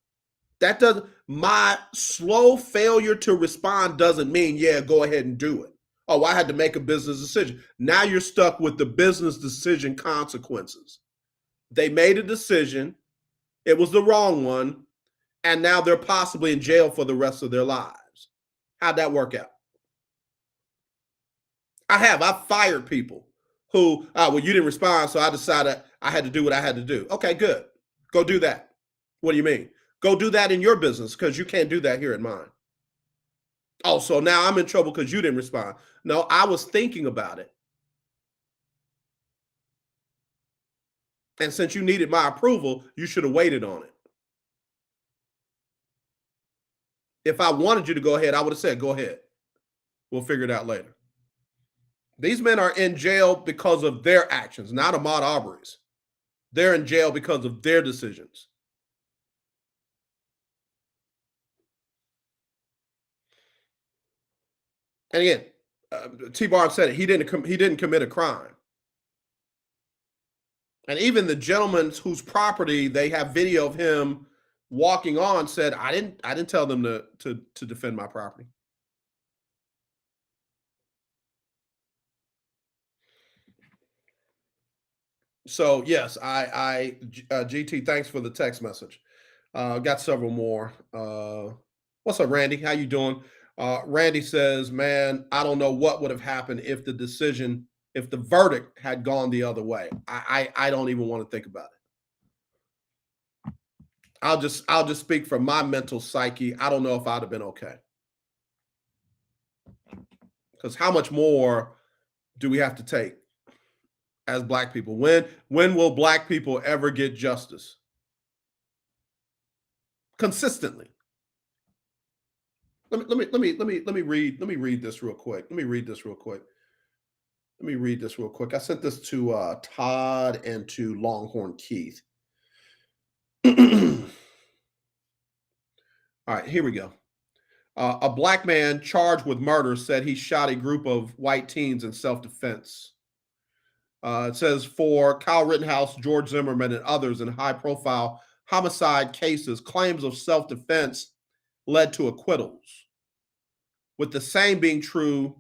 That doesn't, my slow failure to respond doesn't mean, yeah, go ahead and do it. Oh, I had to make a business decision. Now you're stuck with the business decision consequences. They made a decision. It was the wrong one. And now they're possibly in jail for the rest of their lives. How'd that work out? I've fired people who, well, you didn't respond, so I decided I had to do what I had to do. Okay, good. Go do that. What do you mean? Go do that in your business, because you can't do that here in mine. Oh, so now I'm in trouble because you didn't respond. No, I was thinking about it. And since you needed my approval, you should have waited on it. If I wanted you to go ahead, I would have said, go ahead. We'll figure it out later. These men are in jail because of their actions, not Ahmaud Arbery's. They're in jail because of their decisions. And again, T-Barnes said it. He didn't commit a crime. And even the gentleman whose property they have video of him walking on said, I didn't tell them to defend my property. So yes, GT, thanks for the text message. Got several more. What's up, Randy? How you doing? Randy says, man, I don't know what would have happened if the verdict had gone the other way. I don't even want to think about it. I'll just speak from my mental psyche. I don't know if I'd have been okay. Because how much more do we have to take as Black people? When will Black people ever get justice? Consistently. Let me read this real quick. I sent this to Todd and to Longhorn Keith. All right, here we go. A Black man charged with murder said he shot a group of white teens in self-defense. It says, for Kyle Rittenhouse, George Zimmerman, and others in high-profile homicide cases, claims of self-defense led to acquittals. Will the same be true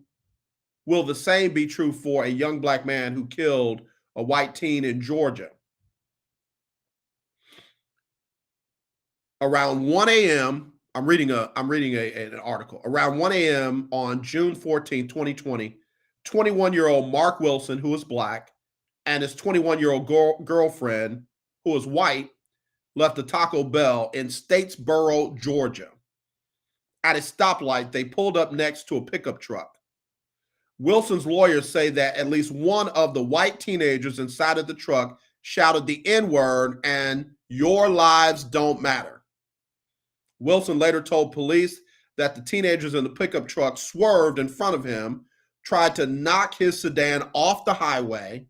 for a young Black man who killed a white teen in Georgia? Around 1 a.m., I'm reading an article. Around 1 a.m. on June 14, 2020, 21-year-old Mark Wilson, who is Black, and his 21-year-old girlfriend, who is white, left a Taco Bell in Statesboro, Georgia. At a stoplight, they pulled up next to a pickup truck. Wilson's lawyers say that at least one of the white teenagers inside of the truck shouted the N-word and "your lives don't matter." Wilson later told police that the teenagers in the pickup truck swerved in front of him, tried to knock his sedan off the highway,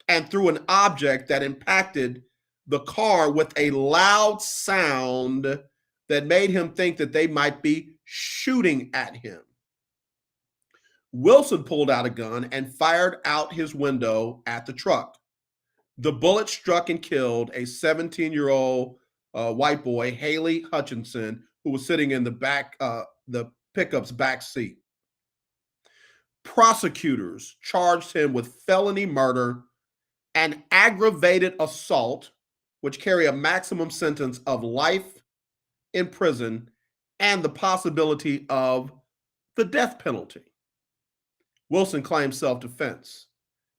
and threw an object that impacted the car with a loud sound that made him think that they might be shooting at him. Wilson pulled out a gun and fired out his window at the truck. The bullet struck and killed a 17-year-old white boy, Haley Hutchinson, who was sitting in the pickup's back seat. Prosecutors charged him with felony murder and aggravated assault, which carry a maximum sentence of life in prison and the possibility of the death penalty. Wilson claimed self-defense.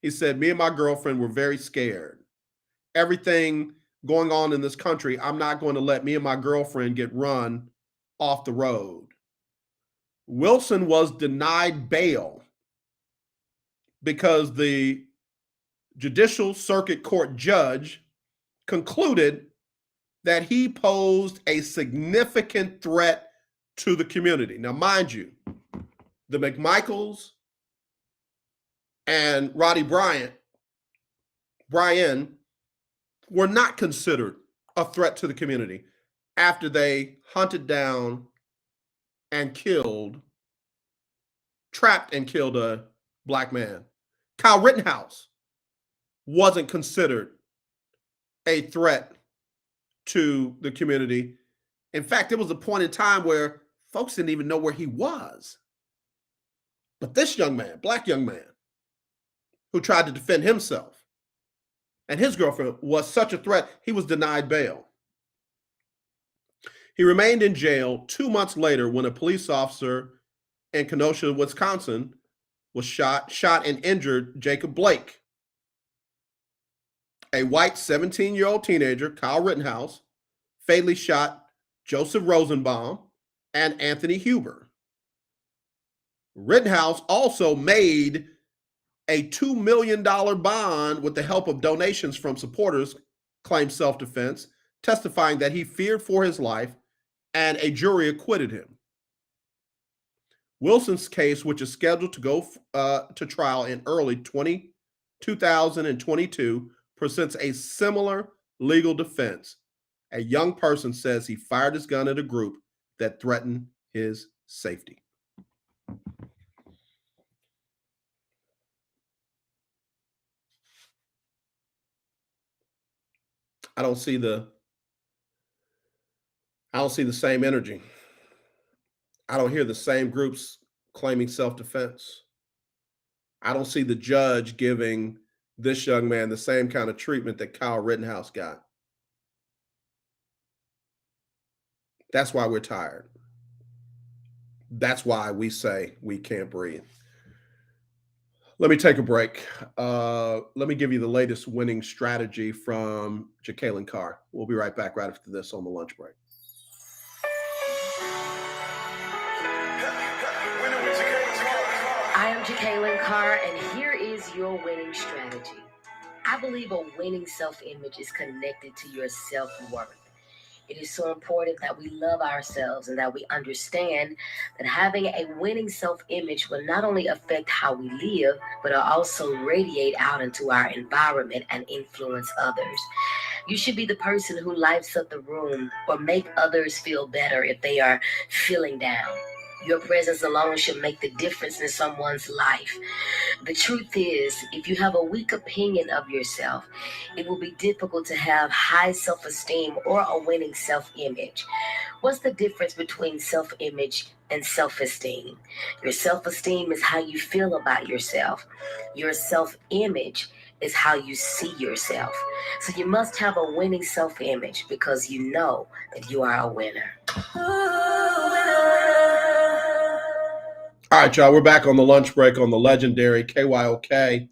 He said, me and my girlfriend were very scared. Everything going on in this country, I'm not going to let me and my girlfriend get run off the road. Wilson was denied bail because the Judicial Circuit Court judge concluded that he posed a significant threat to the community. Now, mind you, the McMichaels and Roddy Brian were not considered a threat to the community. after they hunted down and trapped and killed a black man. Kyle Rittenhouse wasn't considered a threat to the community. In fact, there was a point in time where folks didn't even know where he was. But this young man, black young man, who tried to defend himself and his girlfriend was such a threat, he was denied bail. He remained in jail 2 months later when a police officer in Kenosha, Wisconsin, was shot and injured Jacob Blake. A white 17-year-old teenager, Kyle Rittenhouse, fatally shot Joseph Rosenbaum and Anthony Huber. Rittenhouse also made a $2 million bond with the help of donations from supporters, claimed self-defense, testifying that he feared for his life, and a jury acquitted him. Wilson's case, which is scheduled to go to trial in early 2022, presents a similar legal defense. A young person says he fired his gun at a group that threatened his safety. I don't see the same energy. I don't hear the same groups claiming self-defense. I don't see the judge giving this young man the same kind of treatment that Kyle Rittenhouse got. That's why we're tired. That's why we say we can't breathe. Let me take a break. Let me give you the latest winning strategy from Jekalyn Carr. We'll be right back right after this on the lunch break. I am Jekalyn Carr, and here is your winning strategy. I believe a winning self-image is connected to your self-worth. It is so important that we love ourselves and that we understand that having a winning self-image will not only affect how we live, but will also radiate out into our environment and influence others. You should be the person who lights up the room or make others feel better if they are feeling down. Your presence alone should make the difference in someone's life. The truth is, if you have a weak opinion of yourself, it will be difficult to have high self-esteem or a winning self-image. What's the difference between self-image and self-esteem? Your self-esteem is how you feel about yourself. Your self-image is how you see yourself. So you must have a winning self-image because you know that you are a winner. All right, y'all, we're back on the lunch break on the legendary KYOK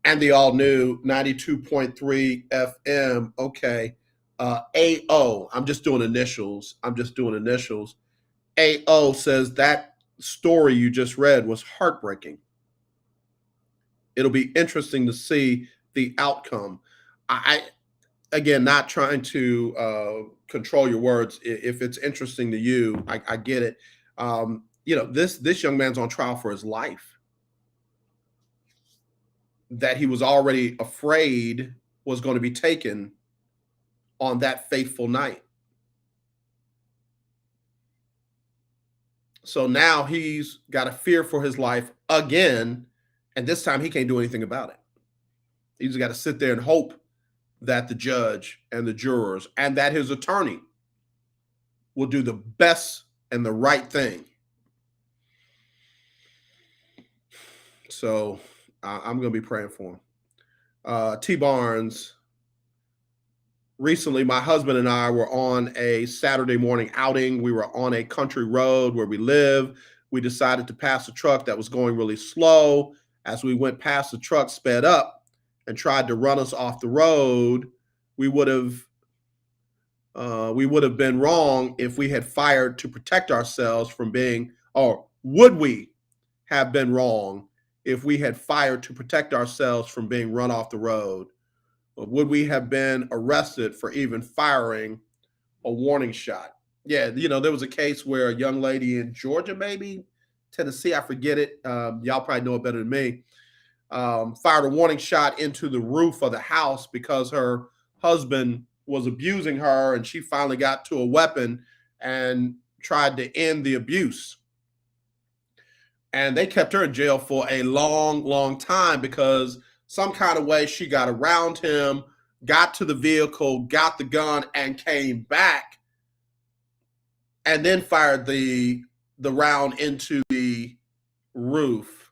and the all-new 92.3 FM. Okay, AO, I'm just doing initials. AO says that story you just read was heartbreaking. It'll be interesting to see the outcome. I again, not trying to control your words. If it's interesting to you, I get it. This young man's on trial for his life that he was already afraid was going to be taken on that fateful night. So now he's got a fear for his life again, and this time he can't do anything about it. He's got to sit there and hope that the judge and the jurors and that his attorney will do the best and the right thing. So I'm going to be praying for him. T. Barnes, recently my husband and I were on a Saturday morning outing. We were on a country road where we live. We decided to pass a truck that was going really slow. As we went past, the truck sped up and tried to run us off the road. We would have been wrong if we had fired to protect ourselves from being, or would we have been wrong if we had fired to protect ourselves from being run off the road? Or would we have been arrested for even firing a warning shot? Yeah, there was a case where a young lady in Georgia, maybe Tennessee, I forget it. Y'all probably know it better than me. Fired a warning shot into the roof of the house because her husband was abusing her, and she finally got to a weapon and tried to end the abuse. And they kept her in jail for a long, long time because some kind of way she got around him, got to the vehicle, got the gun, and came back, and then fired the round into the roof.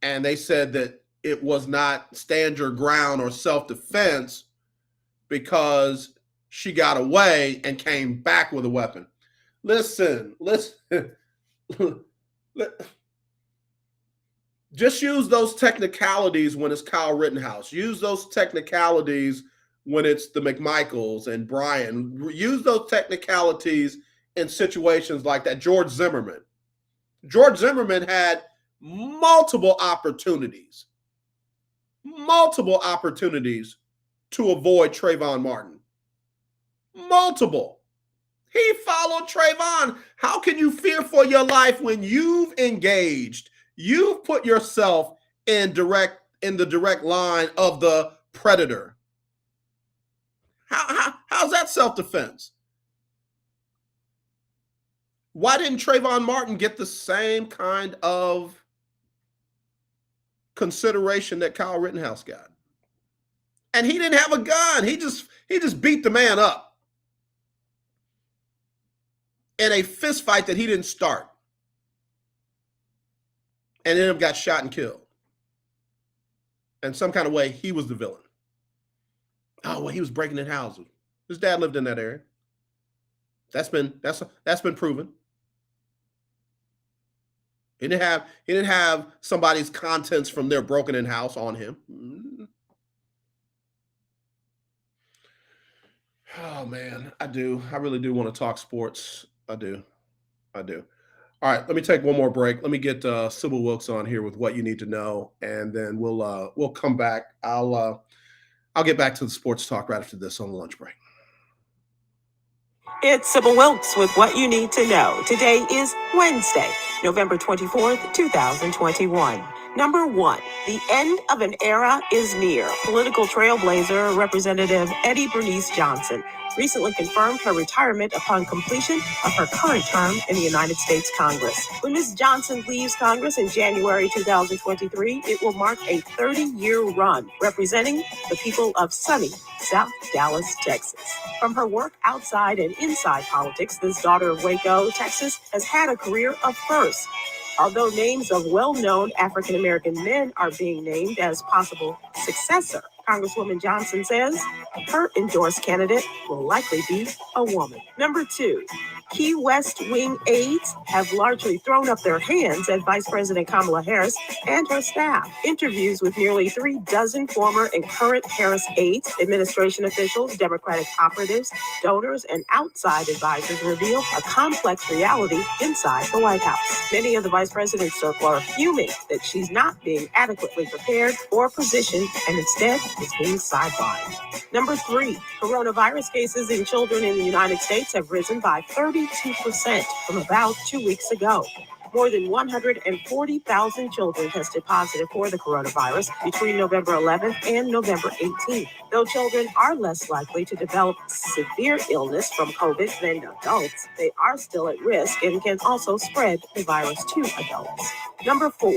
And they said that it was not stand your ground or self-defense because she got away and came back with a weapon. Listen. Just use those technicalities when it's Kyle Rittenhouse. Use those technicalities when it's the McMichaels and Brian. Use those technicalities in situations like that. George Zimmerman had multiple opportunities to avoid Trayvon Martin. Multiple. He followed Trayvon. How can you fear for your life when you've engaged? You've put yourself in the direct line of the predator. How's that self-defense? Why didn't Trayvon Martin get the same kind of consideration that Kyle Rittenhouse got? And he didn't have a gun. He just beat the man up in a fist fight that he didn't start, and then got shot and killed. And some kind of way, he was the villain. Oh, well, he was breaking in houses. His dad lived in that area. That's been proven. He didn't have somebody's contents from their broken in house on him. Oh man, I really do want to talk sports. I do. All right, let me take one more break. Let me get Sybil Wilkes on here with what you need to know, and then we'll come back. I'll get back to the sports talk right after this on the lunch break. It's Sybil Wilkes with what you need to know. Today is Wednesday, November 24th, 2021. Number 1, the end of an era is near. Political trailblazer Representative Eddie Bernice Johnson recently confirmed her retirement upon completion of her current term in the United States Congress. When Ms. Johnson leaves Congress in January 2023, it will mark a 30-year run representing the people of sunny South Dallas, Texas. From her work outside and inside politics, this daughter of Waco, Texas, has had a career of firsts. Although names of well-known African-American men are being named as possible successor, Congresswoman Johnson says her endorsed candidate will likely be a woman. Number 2, Key West wing aides have largely thrown up their hands at Vice President Kamala Harris and her staff. Interviews with nearly 36 former and current Harris aides, administration officials, Democratic operatives, donors, and outside advisors reveal a complex reality inside the White House. Many of the Vice President's circle are fuming that she's not being adequately prepared or positioned and instead is being sidelined. Number 3, coronavirus cases in children in the United States have risen by 32% from about 2 weeks ago. More than 140,000 children tested positive for the coronavirus between November 11th and November 18th. Though children are less likely to develop severe illness from COVID than adults, they are still at risk and can also spread the virus to adults. Number 4,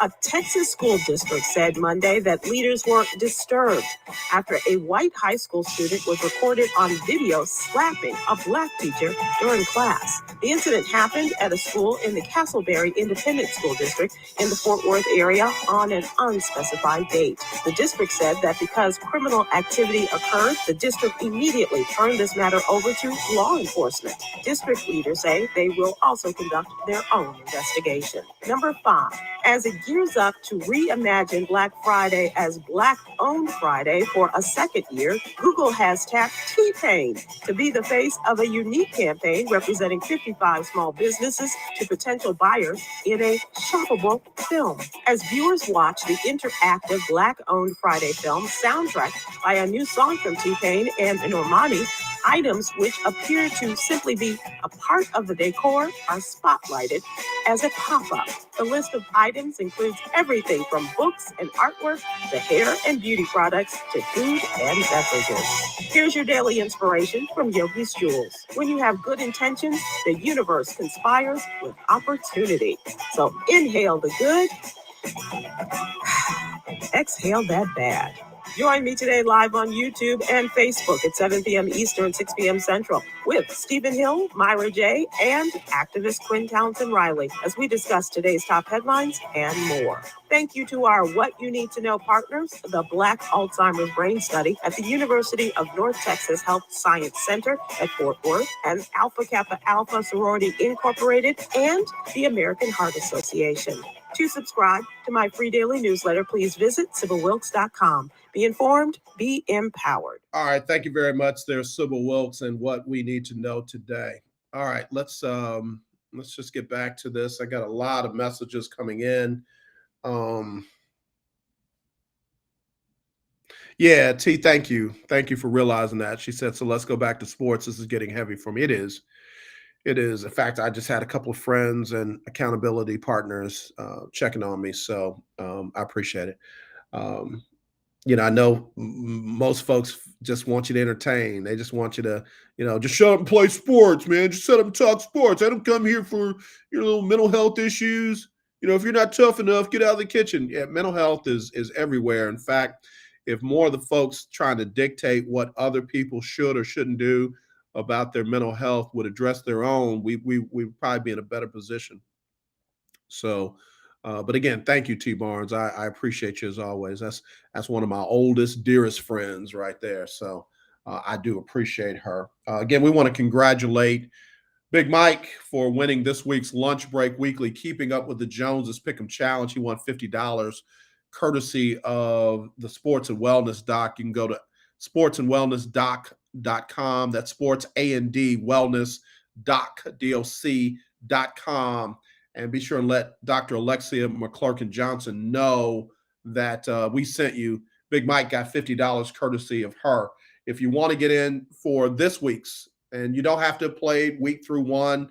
a Texas school district said Monday that leaders were disturbed after a white high school student was recorded on video slapping a black teacher during class. The incident happened at a school in the Castleberry Independent School District in the Fort Worth area on an unspecified date. The district said that because criminal activity occurred, the district immediately turned this matter over to law enforcement. District leaders say they will also conduct their own investigation. Number 5, as it gears up to reimagine Black Friday as Black-owned Friday for a second year, Google has tapped T-Pain to be the face of a unique campaign representing 55 small businesses to potential buyers in a shoppable film. As viewers watch the interactive Black-owned Friday film soundtracked by a new song from T-Pain and Normani, items which appear to simply be a part of the decor are spotlighted as a pop-up. The list of items items includes everything from books and artwork to hair and beauty products to food and beverages. Here's your daily inspiration from Yogi's Jewels. When you have good intentions, the universe conspires with opportunity. So inhale the good, exhale that bad. Join me today live on YouTube and Facebook at 7 p.m. Eastern, 6 p.m. Central with Stephen Hill, Myra J., and activist Quinn Townsend Riley as we discuss today's top headlines and more. Thank you to our What You Need to Know partners, the Black Alzheimer's Brain Study at the University of North Texas Health Science Center at Fort Worth, and Alpha Kappa Alpha Sorority Incorporated, and the American Heart Association. To subscribe to my free daily newsletter, please visit SybilWilkes.com. Be informed, be empowered. All right, thank you very much. There's Sybil Wilkes and what we need to know today. All right, let's just get back to this. I got a lot of messages coming in. Yeah, T, thank you. Thank you for realizing that. She said, so let's go back to sports. This is getting heavy for me. It is. It is. In fact, I just had a couple of friends and accountability partners checking on me. So I appreciate it. I know most folks just want you to entertain. They just want you to, just shut up and play sports, man. Just shut up and talk sports. I don't come here for your little mental health issues. If you're not tough enough, get out of the kitchen. Yeah, mental health is everywhere. In fact, if more of the folks trying to dictate what other people should or shouldn't do about their mental health would address their own, we'd probably be in a better position. So, but again, thank you, T. Barnes. I appreciate you as always. That's one of my oldest, dearest friends right there. So I do appreciate her. Again, we want to congratulate Big Mike for winning this week's Lunch Break Weekly Keeping Up with the Joneses Pick'em Challenge. He won $50 courtesy of the Sports and Wellness Doc. You can go to sportsandwellnessdoc.com. That's sports and wellness doc.com. And be sure and let Dr. Alexia McClurkin Johnson know that we sent you. Big Mike got $50 courtesy of her. If you want to get in for this week's, and you don't have to play week through one,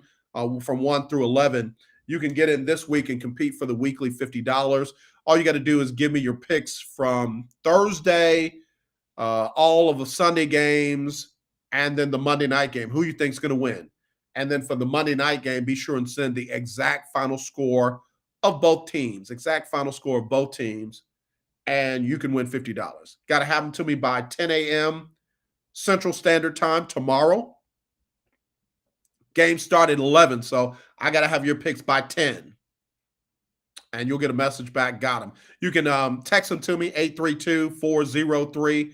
from 1 through 11, you can get in this week and compete for the weekly $50. All you got to do is give me your picks from Thursday, all of the Sunday games, and then the Monday night game. Who you think is going to win? And then for the Monday night game, be sure and send the exact final score of both teams, and you can win $50. Got to have them to me by 10 a.m. Central Standard Time tomorrow. Game started at 11, so I got to have your picks by 10. And you'll get a message back, got them. You can text them to me, 832-403-5005,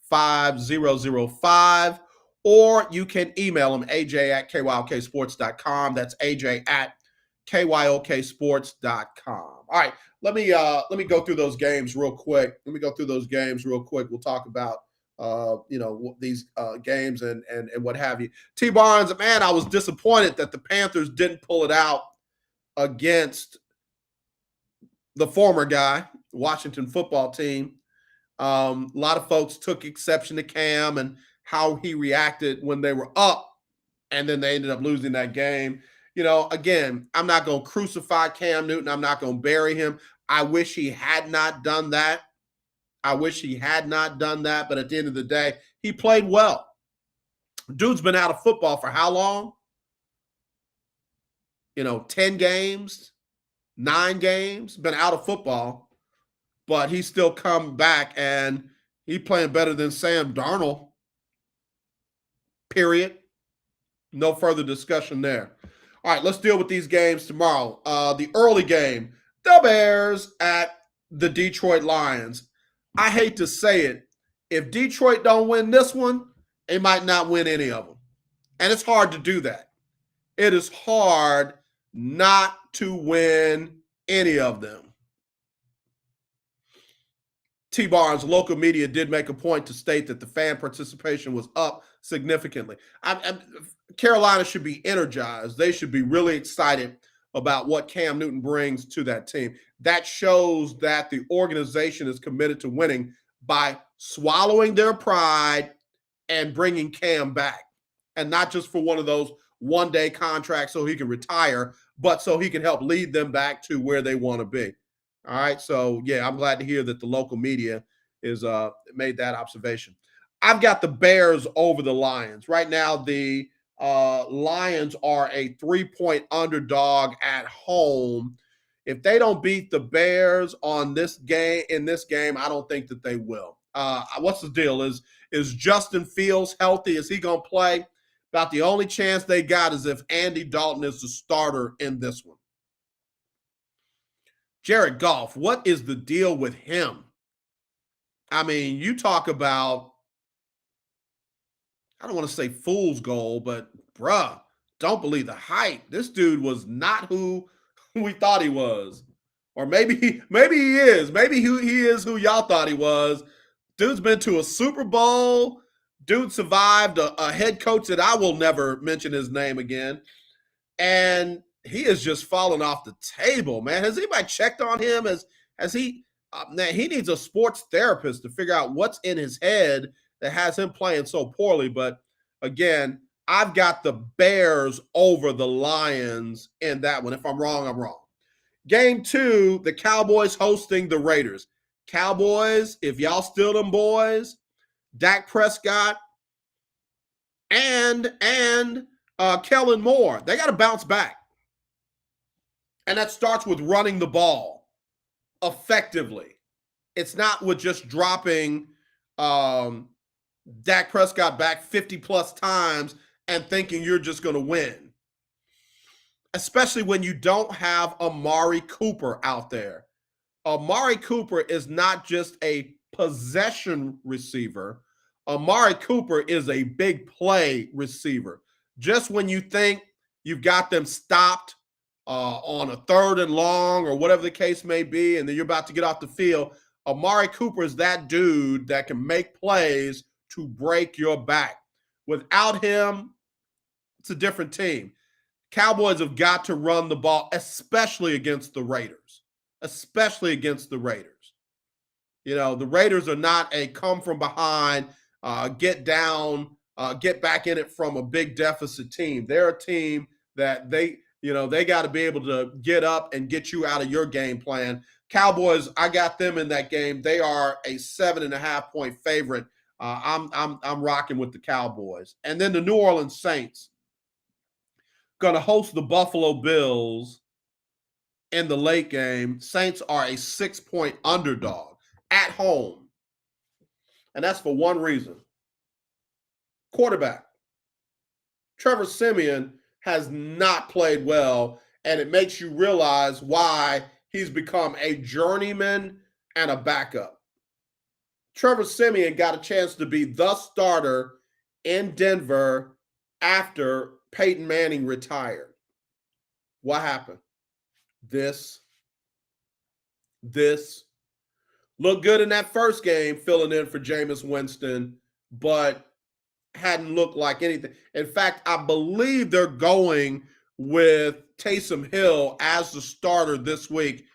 832-403-5005, or you can email them, aj@kyoksports.com. That's aj@kyoksports.com. All right, let me go through those games real quick. We'll talk about these games and what have you. T. Barnes, man, I was disappointed that the Panthers didn't pull it out against the former guy, Washington football team. A lot of folks took exception to Cam and how he reacted when they were up, and then they ended up losing that game. Again, I'm not going to crucify Cam Newton. I'm not going to bury him. I wish he had not done that. But at the end of the day, he played well. Dude's been out of football for how long? 10 games, 9 games, been out of football, but he's still come back and he's playing better than Sam Darnold. Period. No further discussion there. All right, let's deal with these games tomorrow. The early game, the Bears at the Detroit Lions. I hate to say it. If Detroit don't win this one, they might not win any of them. And it's hard to do that. It is hard not to win any of them. T. Barnes, local media did make a point to state that the fan participation was up significantly. Carolina should be energized. They should be really excited about what Cam Newton brings to that team. That shows that the organization is committed to winning by swallowing their pride and bringing Cam back. And not just for one of those one-day contract so he can retire, but so he can help lead them back to where they want to be. All right. So, yeah, I'm glad to hear that the local media is made that observation. I've got the Bears over the Lions. Right now, the Lions are a 3-point underdog at home. If they don't beat the Bears in this game, I don't think that they will. What's the deal? Is Justin Fields healthy? Is he going to play? About the only chance they got is if Andy Dalton is the starter in this one. Jared Goff, what is the deal with him? I mean, you talk about, I don't want to say fool's gold, but bruh, don't believe the hype. This dude was not who we thought he was. Or maybe he is. Maybe he is who y'all thought he was. Dude's been to a Super Bowl. Dude survived a head coach that I will never mention his name again. And he is just falling off the table, man. Has anybody checked on him? Has he man, he needs a sports therapist to figure out what's in his head that has him playing so poorly. But again, I've got the Bears over the Lions in that one. If I'm wrong, I'm wrong. Game 2, the Cowboys hosting the Raiders. Cowboys, if y'all still them boys, Dak Prescott and Kellen Moore, they got to bounce back. And that starts with running the ball effectively. It's not with just dropping Dak Prescott back 50-plus times and thinking you're just going to win. Especially when you don't have Amari Cooper out there. Amari Cooper is not just a possession receiver. Amari Cooper is a big play receiver. Just when you think you've got them stopped on a 3rd and long or whatever the case may be, and then you're about to get off the field, Amari Cooper is that dude that can make plays to break your back. Without him, it's a different team. Cowboys have got to run the ball, especially against the Raiders. Especially against the Raiders. You know, the Raiders are not a come from behind, get down, get back in it from a big deficit team. They're a team that they got to be able to get up and get you out of your game plan. Cowboys, I got them in that game. They are a 7.5-point favorite. I'm rocking with the Cowboys. And then the New Orleans Saints going to host the Buffalo Bills in the late game. Saints are a 6-point underdog at home. And that's for one reason. Quarterback. Trevor Siemian has not played well, and it makes you realize why he's become a journeyman and a backup. Trevor Siemian got a chance to be the starter in Denver after Peyton Manning retired. What happened? This looked good in that first game, filling in for Jameis Winston, but hadn't looked like anything. In fact, I believe they're going with Taysom Hill as the starter this week,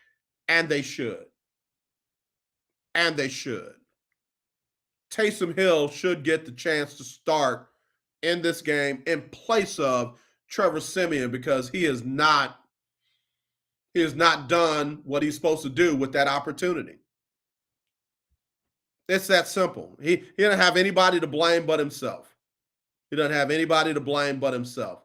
and they should. And they should. Taysom Hill should get the chance to start in this game in place of Trevor Siemian because he has not done what he's supposed to do with that opportunity. It's that simple. He doesn't have anybody to blame but himself. He doesn't have anybody to blame but himself.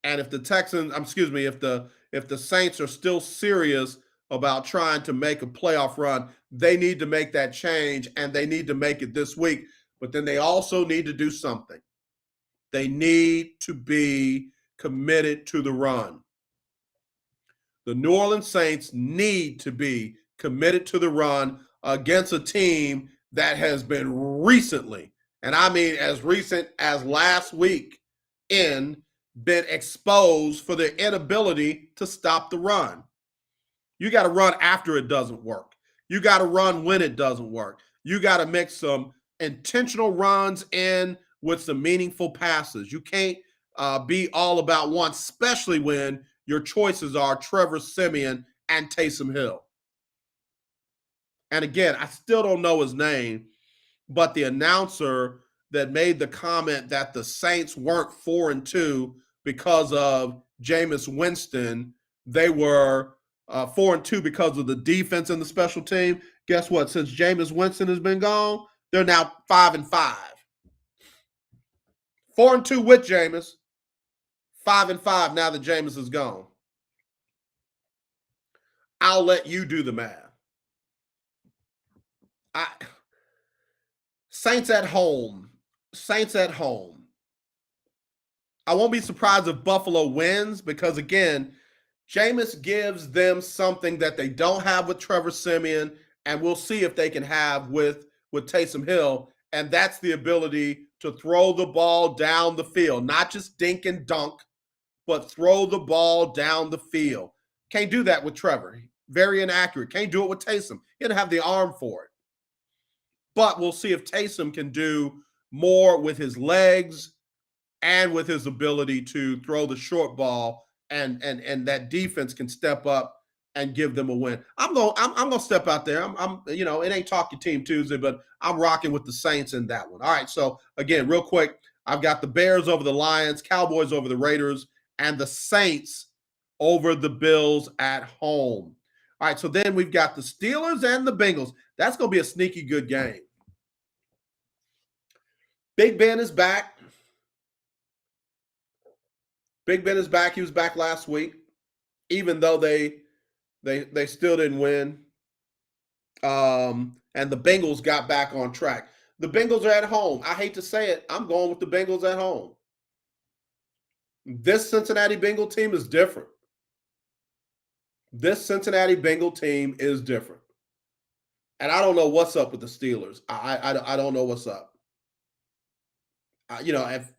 And if the if the Saints are still serious about trying to make a playoff run, they need to make that change, and they need to make it this week. But then they also need to do something. They need to be committed to the run. The New Orleans Saints need to be committed to the run against a team that has been recently, and I mean as recent as last week, been exposed for their inability to stop the run. You got to run after it doesn't work. You got to run when it doesn't work. You got to mix some intentional runs in with some meaningful passes. You can't be all about one, especially when your choices are Trevor Siemian and Taysom Hill. And again, I still don't know his name, but the announcer that made the comment that the Saints weren't 4-2 because of Jameis Winston. They were 4-2 because of the defense and the special team. Guess what? Since Jameis Winston has been gone, they're now 5-5. 4-2 with Jameis, 5-5 now that Jameis is gone. I'll let you do the math. Saints at home. Saints at home. I won't be surprised if Buffalo wins because, again, Jameis gives them something that they don't have with Trevor Siemian, and we'll see if they can have with Taysom Hill, and that's the ability to throw the ball down the field, not just dink and dunk, but throw the ball down the field. Can't do that with Trevor. Very inaccurate. Can't do it with Taysom. He didn't have the arm for it. But we'll see if Taysom can do more with his legs and with his ability to throw the short ball, and that defense can step up and give them a win. I'm gonna step out there. I'm it ain't Talk Your Team Tuesday, but I'm rocking with the Saints in that one. All right. So again, real quick, I've got the Bears over the Lions, Cowboys over the Raiders, and the Saints over the Bills at home. All right. So then we've got the Steelers and the Bengals. That's gonna be a sneaky good game. Big Ben is back. Big Ben is back. He was back last week, even though they still didn't win. And the Bengals got back on track. The Bengals are at home. I hate to say it. I'm going with the Bengals at home. This Cincinnati Bengal team is different. This Cincinnati Bengal team is different. And I don't know what's up with the Steelers. I don't know what's up.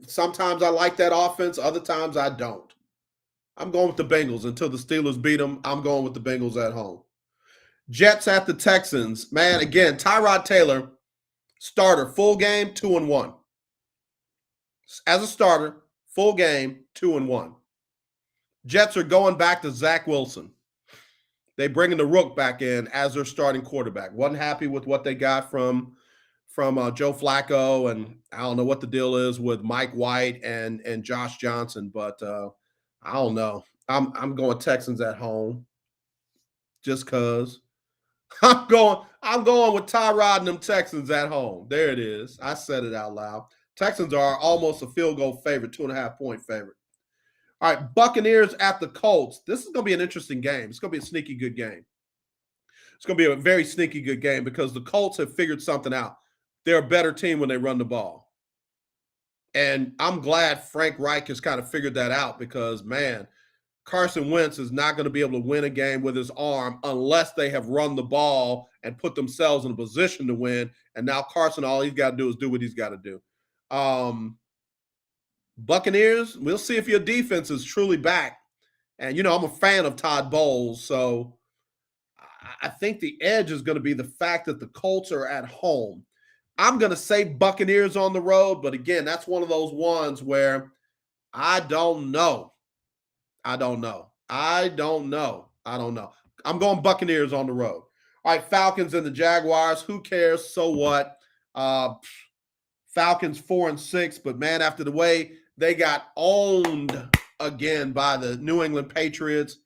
Sometimes I like that offense. Other times I don't. I'm going with the Bengals until the Steelers beat them. I'm going with the Bengals at home. Jets at the Texans. Man, again, Tyrod Taylor, starter, full game, 2-1. As a starter, full game, 2-1. Jets are going back to Zach Wilson. They bringing the Rook back in as their starting quarterback. Wasn't happy with what they got from Joe Flacco, and I don't know what the deal is with Mike White and Josh Johnson, but I don't know. I'm going Texans at home, just cause I'm going with Tyrod and them Texans at home. There it is. I said it out loud. Texans are almost a field goal favorite, 2.5-point favorite. All right, Buccaneers at the Colts. This is going to be an interesting game. It's going to be a sneaky good game. It's going to be a very sneaky good game because the Colts have figured something out. They're a better team when they run the ball. And I'm glad Frank Reich has kind of figured that out because, man, Carson Wentz is not going to be able to win a game with his arm unless they have run the ball and put themselves in a position to win. And now Carson, all he's got to do is do what he's got to do. Buccaneers, we'll see if your defense is truly back. And, I'm a fan of Todd Bowles, so I think the edge is going to be the fact that the Colts are at home. I'm going to say Buccaneers on the road, but again, that's one of those ones where I don't know. I'm going Buccaneers on the road. All right, Falcons and the Jaguars. Who cares? So what? Falcons 4-6, but man, after the way they got owned again by the New England Patriots,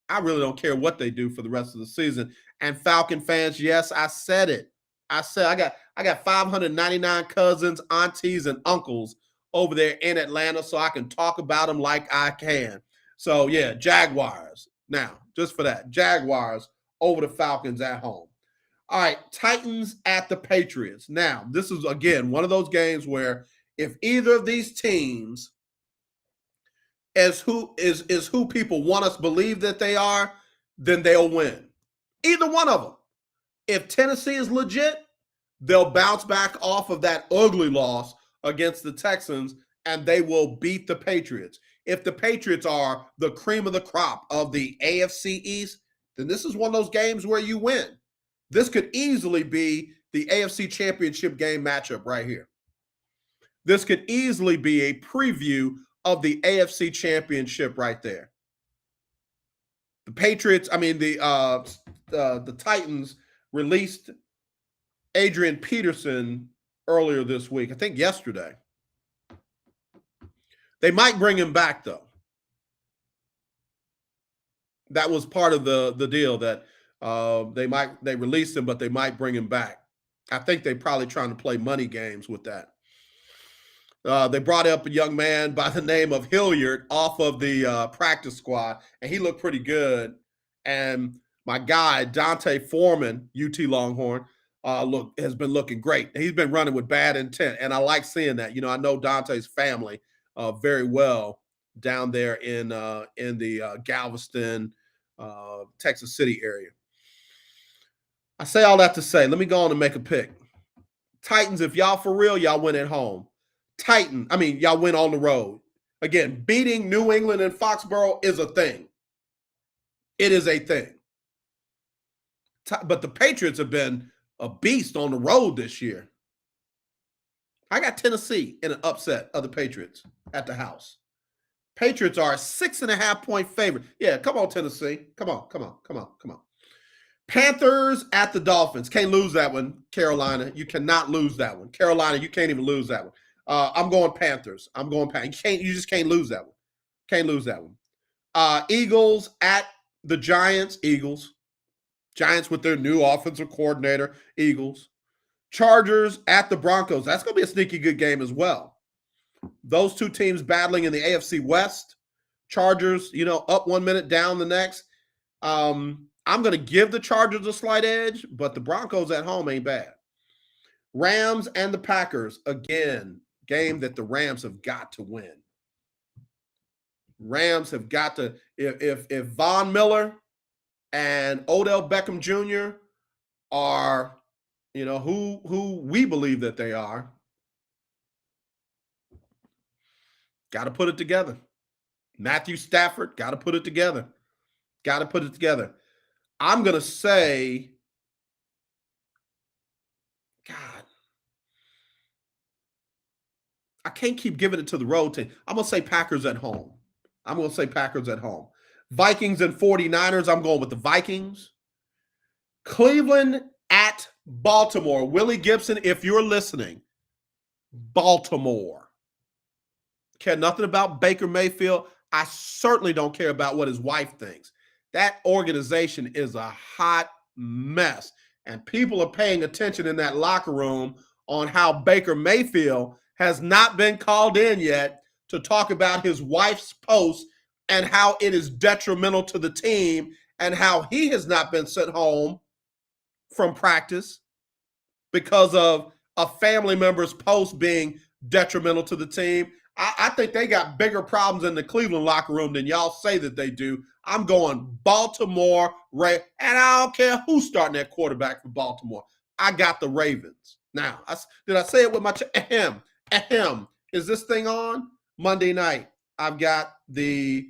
I really don't care what they do for the rest of the season. And Falcon fans, yes, I said it. I got 599 cousins, aunties, and uncles over there in Atlanta, so I can talk about them like I can. So, yeah, Jaguars. Now, just for that, Jaguars over the Falcons at home. All right, Titans at the Patriots. Now, this is, again, one of those games where if either of these teams is who people want us to believe that they are, then they'll win. Either one of them. If Tennessee is legit, they'll bounce back off of that ugly loss against the Texans, and they will beat the Patriots. If the Patriots are the cream of the crop of the AFC East, then this is one of those games where you win. This could easily be the AFC Championship game matchup right here. This could easily be a preview of the AFC Championship right there. The Patriots, the Titans released Adrian Peterson earlier this week, I think yesterday. They might bring him back, though. That was part of the deal that they released him, but they might bring him back. I think they probably trying to play money games with that. They brought up a young man by the name of Hilliard off of the practice squad, and he looked pretty good. And my guy, Dante Foreman, UT Longhorn, has been looking great. He's been running with bad intent, and I like seeing that. I know Dante's family very well down there in the Galveston, Texas City area. I say all that to say, let me go on and make a pick. Titans, if y'all for real, y'all win at home. Y'all win on the road. Again, beating New England and Foxborough is a thing. It is a thing. But the Patriots have been a beast on the road this year. I got Tennessee in an upset of the Patriots at the house. Patriots are a 6.5-point favorite. Yeah, come on, Tennessee. Come on. Panthers at the Dolphins. Can't lose that one, Carolina. You cannot lose that one. Carolina, you can't even lose that one. I'm going Panthers. You just can't lose that one. Can't lose that one. Eagles at the Giants. Giants with their new offensive coordinator. Eagles. Chargers at the Broncos. That's going to be a sneaky good game as well. Those two teams battling in the AFC West. Chargers, up 1 minute, down the next. I'm going to give the Chargers a slight edge, but the Broncos at home ain't bad. Rams and the Packers. Again, game that the Rams have got to win. Rams have got to, if Von Miller and Odell Beckham Jr. are, who we believe that they are, got to put it together. Matthew Stafford, got to put it together. I'm going to say, God, I can't keep giving it to the road team. I'm going to say Packers at home. Vikings and 49ers, I'm going with the Vikings. Cleveland at Baltimore. Willie Gibson, if you're listening, Baltimore. Care nothing about Baker Mayfield. I certainly don't care about what his wife thinks. That organization is a hot mess. And people are paying attention in that locker room on how Baker Mayfield has not been called in yet to talk about his wife's post and how it is detrimental to the team and how he has not been sent home from practice because of a family member's post being detrimental to the team. I think they got bigger problems in the Cleveland locker room than y'all say that they do. I'm going Baltimore, and I don't care who's starting that quarterback for Baltimore. I got the Ravens. Now, did I say it with my ahem? Is this thing on? Monday night, I've got the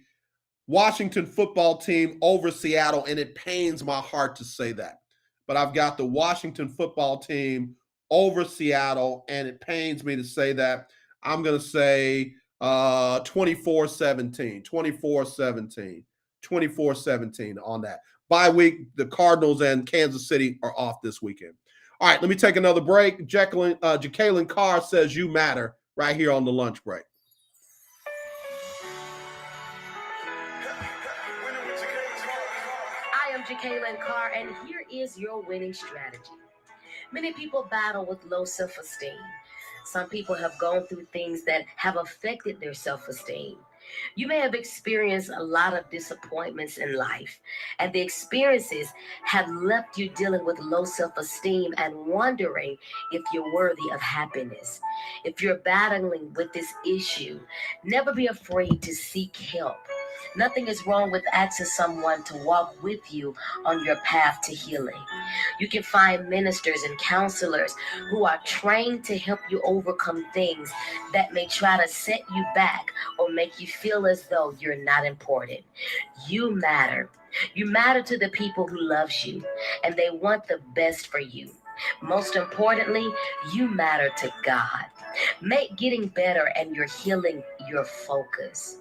Washington football team over Seattle, and it pains my heart to say that. But I've got the Washington football team over Seattle, and it pains me to say that. I'm going to say 24-17 on that. Bye week, the Cardinals and Kansas City are off this weekend. All right, let me take another break. Jacqueline Carr says you matter right here on the lunch break. I am Jacqueline Carr, and here is your winning strategy. Many people battle with low self-esteem. Some people have gone through things that have affected their self-esteem. You may have experienced a lot of disappointments in life, and the experiences have left you dealing with low self-esteem and wondering if you're worthy of happiness. If you're battling with this issue, never be afraid to seek help. Nothing is wrong with asking someone to walk with you on your path to healing. You can find ministers and counselors who are trained to help you overcome things that may try to set you back or make you feel as though you're not important. You matter. You matter to the people who loves you, and they want the best for you. Most importantly, you matter to God. Make getting better and your healing your focus.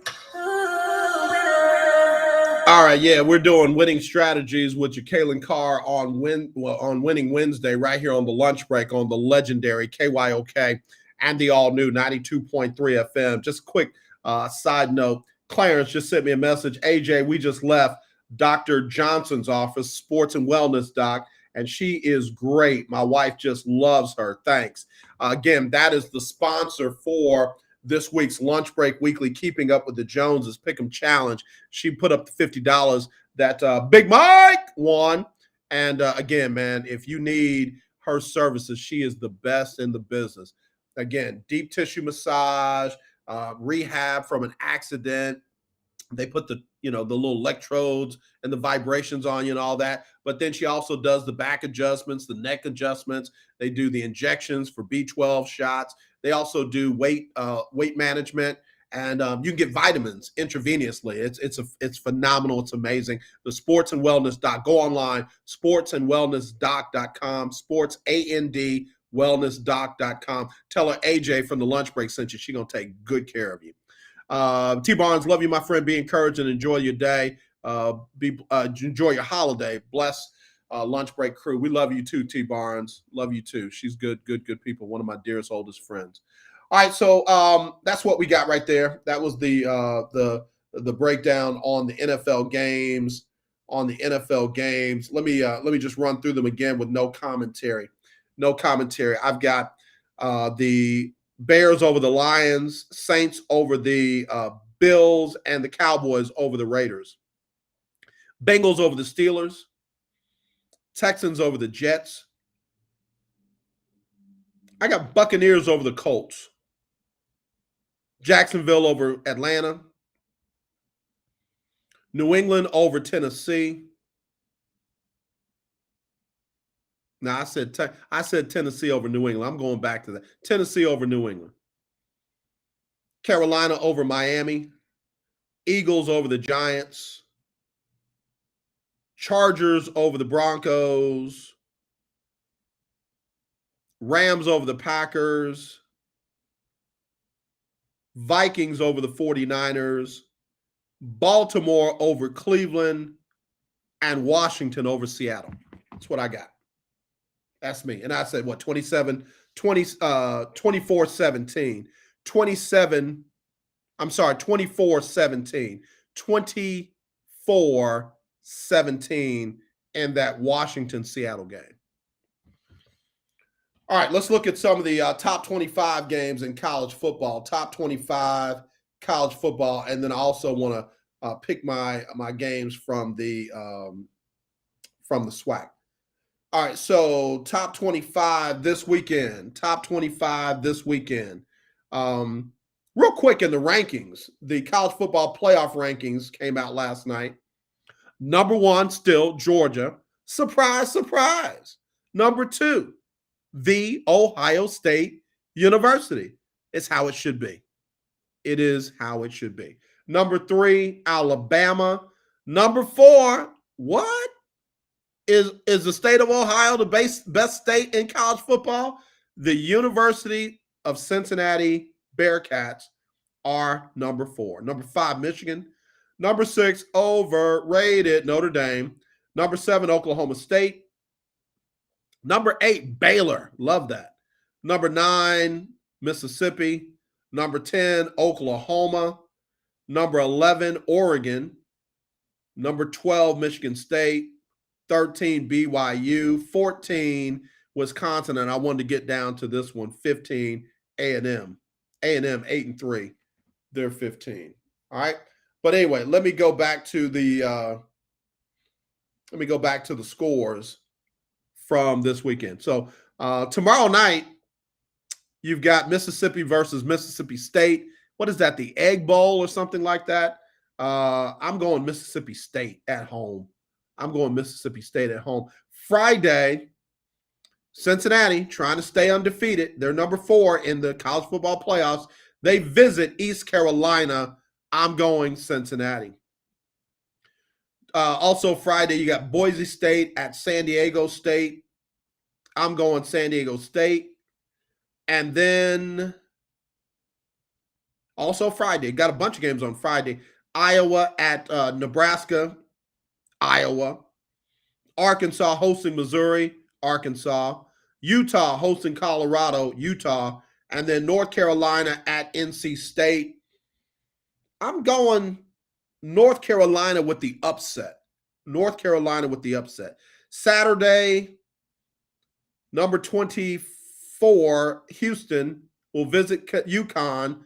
All right, yeah, we're doing winning strategies with Jacqueline Carr on Winning Wednesday right here on the lunch break on the legendary KYOK and the all-new 92.3 FM. Just a quick side note, Clarence just sent me a message. AJ, we just left Dr. Johnson's office, Sports and Wellness Doc, and she is great. My wife just loves her. Thanks. Again, that is the sponsor for this week's Lunch Break Weekly, Keeping Up with the Joneses Pick'em Challenge. She put up the $50 that Big Mike won. And again, man, if you need her services, she is the best in the business. Again, deep tissue massage, rehab from an accident. They put the little electrodes and the vibrations on you and all that. But then she also does the back adjustments, the neck adjustments. They do the injections for B12 shots. They also do weight management, and you can get vitamins intravenously. It's phenomenal. It's amazing. The Sports and Wellness Doc. Go online, sportsandwellnessdoc.com, sportsandwellnessdoc.com. Tell her AJ from the Lunch Break sent you. She's going to take good care of you. T Barnes, love you, my friend. Be encouraged and enjoy your day. Enjoy your holiday. Bless Lunch Break crew. We love you too, T Barnes. Love you too. She's good people. One of my dearest, oldest friends. All right, so that's what we got right there. That was the breakdown on the NFL games. Let me just run through them again with no commentary. I've got the Bears over the Lions, Saints over the Bills, and the Cowboys over the Raiders. Bengals over the Steelers, Texans over the Jets. I got Buccaneers over the Colts, Jacksonville over Atlanta, New England over Tennessee. Now, I said Tennessee over New England. I'm going back to that. Tennessee over New England. Carolina over Miami. Eagles over the Giants. Chargers over the Broncos. Rams over the Packers. Vikings over the 49ers. Baltimore over Cleveland. And Washington over Seattle. That's what I got. That's me. And I said, 24-17. 24-17. 24-17 in that Washington-Seattle game. All right, let's look at some of the top 25 games in college football. Top 25 college football, and then I also want to pick my games from the SWAC. All right, so top 25 this weekend. Real quick in the rankings, the college football playoff rankings came out last night. Number 1, still Georgia. Surprise, surprise. Number 2, The Ohio State University. It's how it should be. It is how it should be. Number 3, Alabama. Number 4, what? Is the state of Ohio the best state in college football? The University of Cincinnati Bearcats are number 4. Number 5, Michigan. Number 6, overrated, Notre Dame. Number 7, Oklahoma State. Number 8, Baylor. Love that. Number 9, Mississippi. Number 10, Oklahoma. Number 11, Oregon. Number 12, Michigan State. 13, BYU. 14, Wisconsin. And I wanted to get down to this one, 15, A&M. A&M 8-3. They're 15. All right. But anyway, let me go back to the scores from this weekend. So tomorrow night, you've got Mississippi versus Mississippi State. What is that? The Egg Bowl or something like that? I'm going Mississippi State at home. Friday, Cincinnati trying to stay undefeated. They're number 4 in the college football playoffs. They visit East Carolina. I'm going Cincinnati. Also Friday, you got Boise State at San Diego State. I'm going San Diego State. And then also Friday, got a bunch of games on Friday. Iowa at Nebraska, Iowa. Arkansas hosting Missouri, Arkansas. Utah hosting Colorado, Utah. And then North Carolina at NC State. I'm going North Carolina with the upset. North Carolina with the upset. Saturday, number 24, Houston will visit UConn,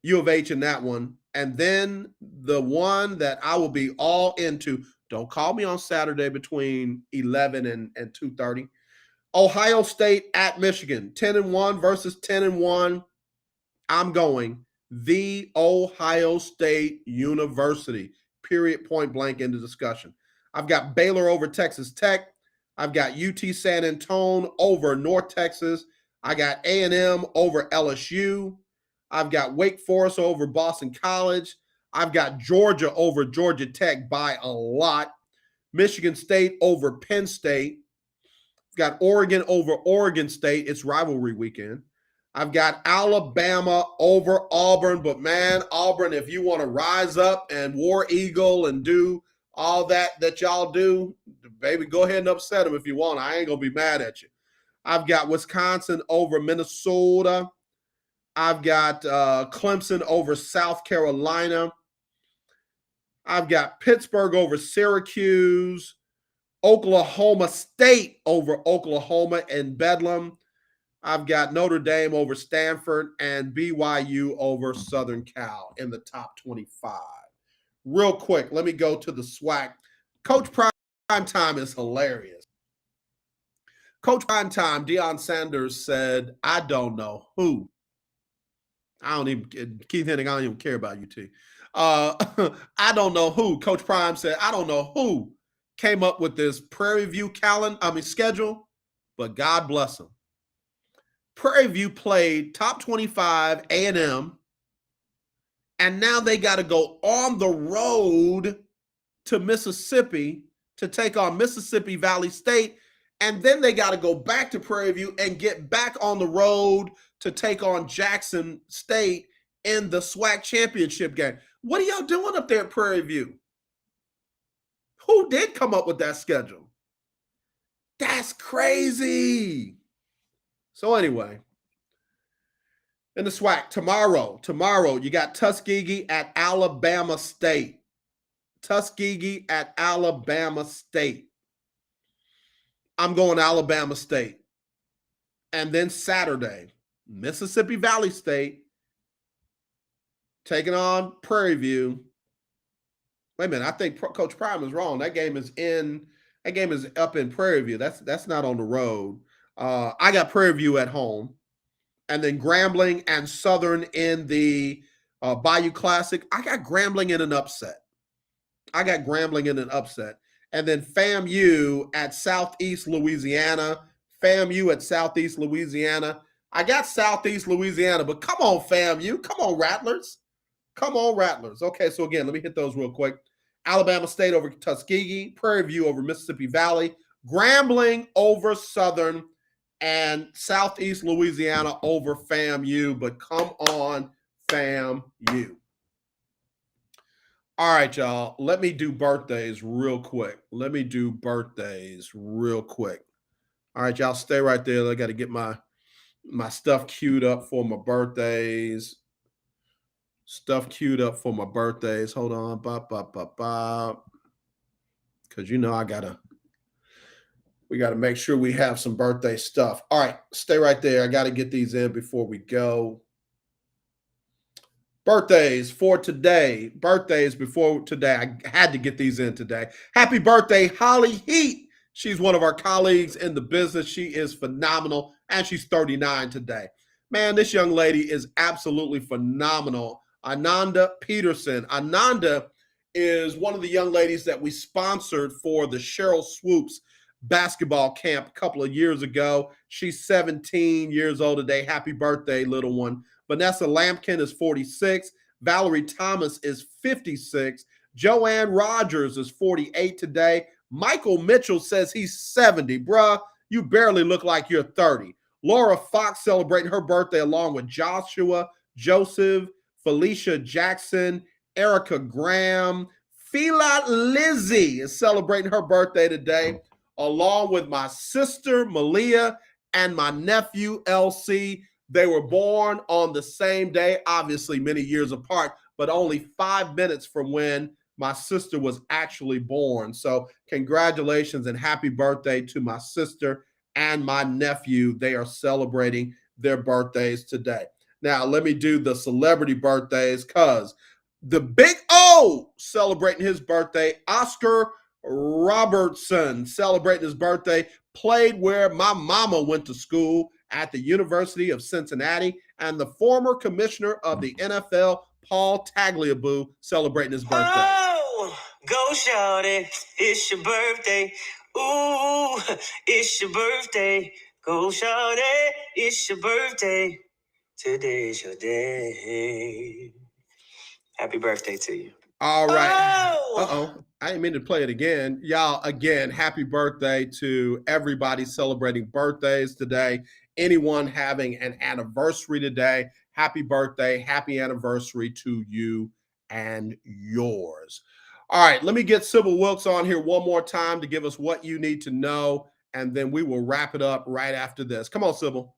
U of H in that one. And then the one that I will be all into, don't call me on Saturday between 11 and 2:30. Ohio State at Michigan, 10-1 versus 10-1. I'm going the Ohio State University, period, point blank, into discussion. I've got Baylor over Texas Tech. I've got UT San Antonio over North Texas. I got A&M over LSU. I've got Wake Forest over Boston College. I've got Georgia over Georgia Tech by a lot. Michigan State over Penn State. I've got Oregon over Oregon State. It's rivalry weekend. I've got Alabama over Auburn. But, man, Auburn, if you want to rise up and War Eagle and do all that y'all do, baby, go ahead and upset them if you want. I ain't going to be mad at you. I've got Wisconsin over Minnesota. I've got Clemson over South Carolina. I've got Pittsburgh over Syracuse. Oklahoma State over Oklahoma and Bedlam. I've got Notre Dame over Stanford and BYU over Southern Cal in the top 25. Real quick, let me go to the SWAC. Coach Primetime is hilarious. Coach Primetime, Deion Sanders said, I don't know who. Keith Hennig, I don't even care about UT. I don't know who. Coach Prime said, I don't know who came up with this Prairie View schedule, but God bless them. Prairie View played top 25 A&M, and now they got to go on the road to Mississippi to take on Mississippi Valley State, and then they got to go back to Prairie View and get back on the road to take on Jackson State in the SWAC championship game. What are y'all doing up there at Prairie View? Who did come up with that schedule? That's crazy. So anyway, in the SWAC, tomorrow, you got Tuskegee at Alabama State. Tuskegee at Alabama State. I'm going Alabama State. And then Saturday, Mississippi Valley State taking on Prairie View. Wait a minute, I think Coach Prime is wrong. That game is up in Prairie View. That's not on the road. I got Prairie View at home, and then Grambling and Southern in the Bayou Classic. I got Grambling in an upset. And then FAMU at Southeast Louisiana. I got Southeast Louisiana, but come on, FAMU. Come on, Rattlers. Okay, so again, let me hit those real quick. Alabama State over Tuskegee, Prairie View over Mississippi Valley, Grambling over Southern, and Southeast Louisiana over FAMU. But come on, FAMU. All right, y'all. Let me do birthdays real quick. All right, y'all, stay right there. I got to get my stuff queued up for my birthdays. Hold on. Because we got to make sure we have some birthday stuff. All right, stay right there. I got to get these in before we go. Birthdays before today. I had to get these in today. Happy birthday, Holly Heat. She's one of our colleagues in the business. She is phenomenal, and she's 39 today. Man, this young lady is absolutely phenomenal. Ananda Peterson. Ananda is one of the young ladies that we sponsored for the Cheryl Swoops basketball camp a couple of years ago. She's 17 years old today. Happy birthday, little one. Vanessa Lampkin is 46. Valerie Thomas is 56. Joanne Rogers is 48 today. Michael Mitchell says he's 70. Bruh, you barely look like you're 30. Laura Fox celebrating her birthday along with Joshua, Joseph, Felicia Jackson, Erica Graham. Fila Lizzie is celebrating her birthday today, along with my sister, Malia, and my nephew, LC. They were born on the same day, obviously many years apart, but only 5 minutes from when my sister was actually born. So congratulations and happy birthday to my sister and my nephew. They are celebrating their birthdays today. Now, let me do the celebrity birthdays because the big O celebrating his birthday, Oscar Robertson, celebrating his birthday, played where my mama went to school at the University of Cincinnati, and the former commissioner of the NFL, Paul Tagliabue, celebrating his birthday. Oh, go shorty, it's your birthday. Ooh, it's your birthday. Go shorty, it's your birthday. Today's your day. Happy birthday to you. All right. Oh! Uh-oh. I didn't mean to play it again. Y'all, again, happy birthday to everybody celebrating birthdays today. Anyone having an anniversary today, happy birthday, happy anniversary to you and yours. All right, let me get Sybil Wilkes on here one more time to give us what you need to know, and then we will wrap it up right after this. Come on, Sybil.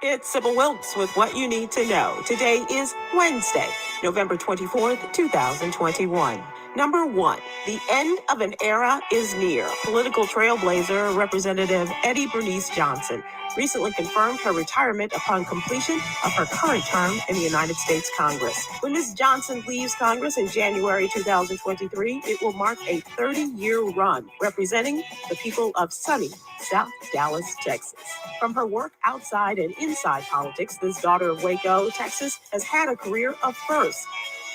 It's Sybil Wilkes with what you need to know. Today is Wednesday, November 24th, 2021. Number 1, the end of an era is near. Political trailblazer Representative Eddie Bernice Johnson recently confirmed her retirement upon completion of her current term in the United States Congress. When Ms. Johnson leaves Congress in January 2023, it will mark a 30-year run representing the people of sunny South Dallas, Texas. From her work outside and inside politics, this daughter of Waco, Texas, has had a career of firsts.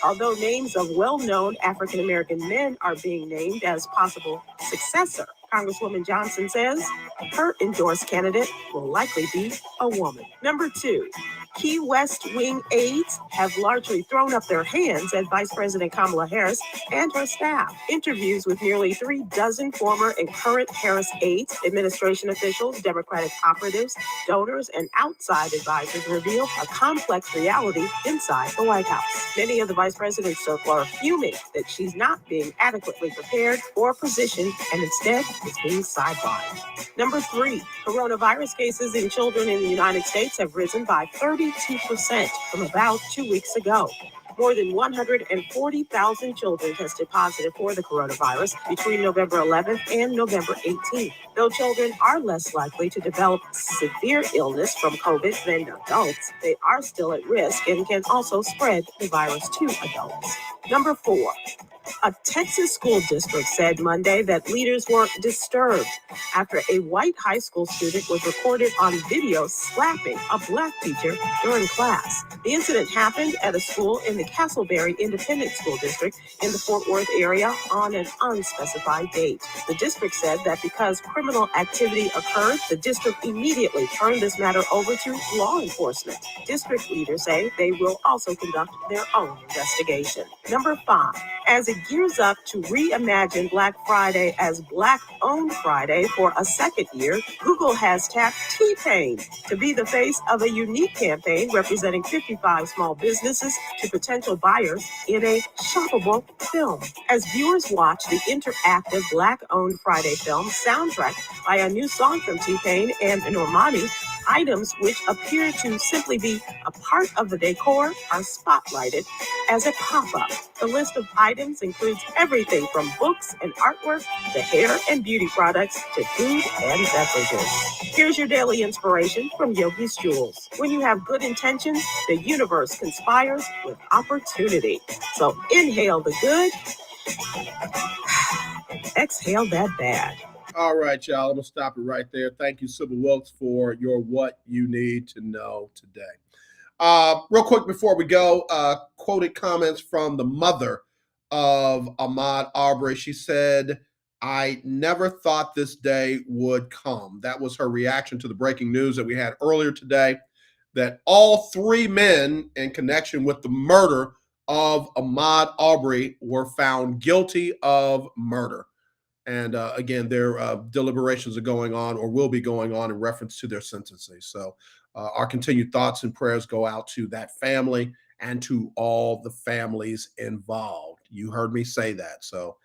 Although names of well-known African-American men are being named as possible successor, Congresswoman Johnson says her endorsed candidate will likely be a woman. Number 2, Key West wing aides have largely thrown up their hands at Vice President Kamala Harris and her staff. Interviews with nearly 3 dozen former and current Harris aides, administration officials, Democratic operatives, donors, and outside advisors reveal a complex reality inside the White House. Many of the Vice President's circle are fuming that she's not being adequately prepared or positioned and instead is being sidelined. Number 3, coronavirus cases in children in the United States have risen by 32% from about 2 weeks ago. More than 140,000 children tested positive for the coronavirus between November 11th and November 18th. Though children are less likely to develop severe illness from COVID than adults, they are still at risk and can also spread the virus to adults. Number 4, a Texas school district said Monday that leaders were disturbed after a white high school student was recorded on video slapping a black teacher during class. The incident happened at a school in the Castleberry Independent School District in the Fort Worth area on an unspecified date. The district said that because criminal activity occurred, the district immediately turned this matter over to law enforcement. District leaders say they will also conduct their own investigation. Number 5, as it gears up to reimagine Black Friday as Black-owned Friday for a second year, Google has tapped T-Pain to be the face of a unique campaign representing 55 small businesses to potential buyers in a shoppable film. As viewers watch the interactive Black-owned Friday film soundtracked by a new song from T-Pain and Normani, items which appear to simply be a part of the decor are spotlighted as a pop-up. The list of items includes everything from books and artwork to hair and beauty products to food and beverages. Here's your daily inspiration from Yogi's Jewels. When you have good intentions, the universe conspires with opportunity. So inhale the good, exhale that bad. All right, y'all. I'm going to stop it right there. Thank you, Sybil Wilkes, for your What You Need to Know today. Real quick before we go, quoted comments from the mother of Ahmaud Arbery. She said, "I never thought this day would come." That was her reaction to the breaking news that we had earlier today, that all 3 men in connection with the murder of Ahmaud Arbery were found guilty of murder. And again, their deliberations are going on or will be going on in reference to their sentencing. So our continued thoughts and prayers go out to that family and to all the families involved. You heard me say that. So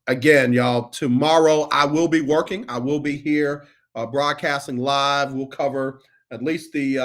again, y'all, tomorrow I will be working. I will be here broadcasting live. We'll cover at least the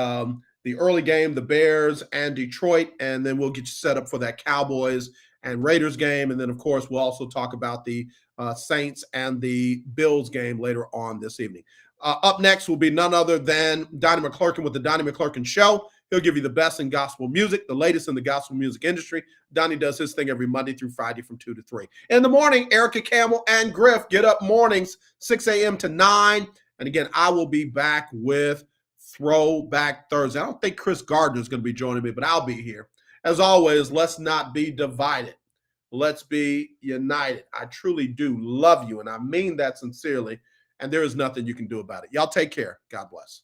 the early game, the Bears and Detroit, and then we'll get you set up for that Cowboys and Raiders game. And then, of course, we'll also talk about the Saints and the Bills game later on this evening. Up next will be none other than Donnie McClurkin with the Donnie McClurkin Show. He'll give you the best in gospel music, the latest in the gospel music industry. Donnie does his thing every Monday through Friday from 2 to 3. In the morning, Erica Camel and Griff get up mornings, 6 a.m. to 9. And again, I will be back with Throwback Thursday. I don't think Chris Gardner is going to be joining me, but I'll be here. As always, let's not be divided. Let's be united. I truly do love you, and I mean that sincerely, and there is nothing you can do about it. Y'all take care. God bless.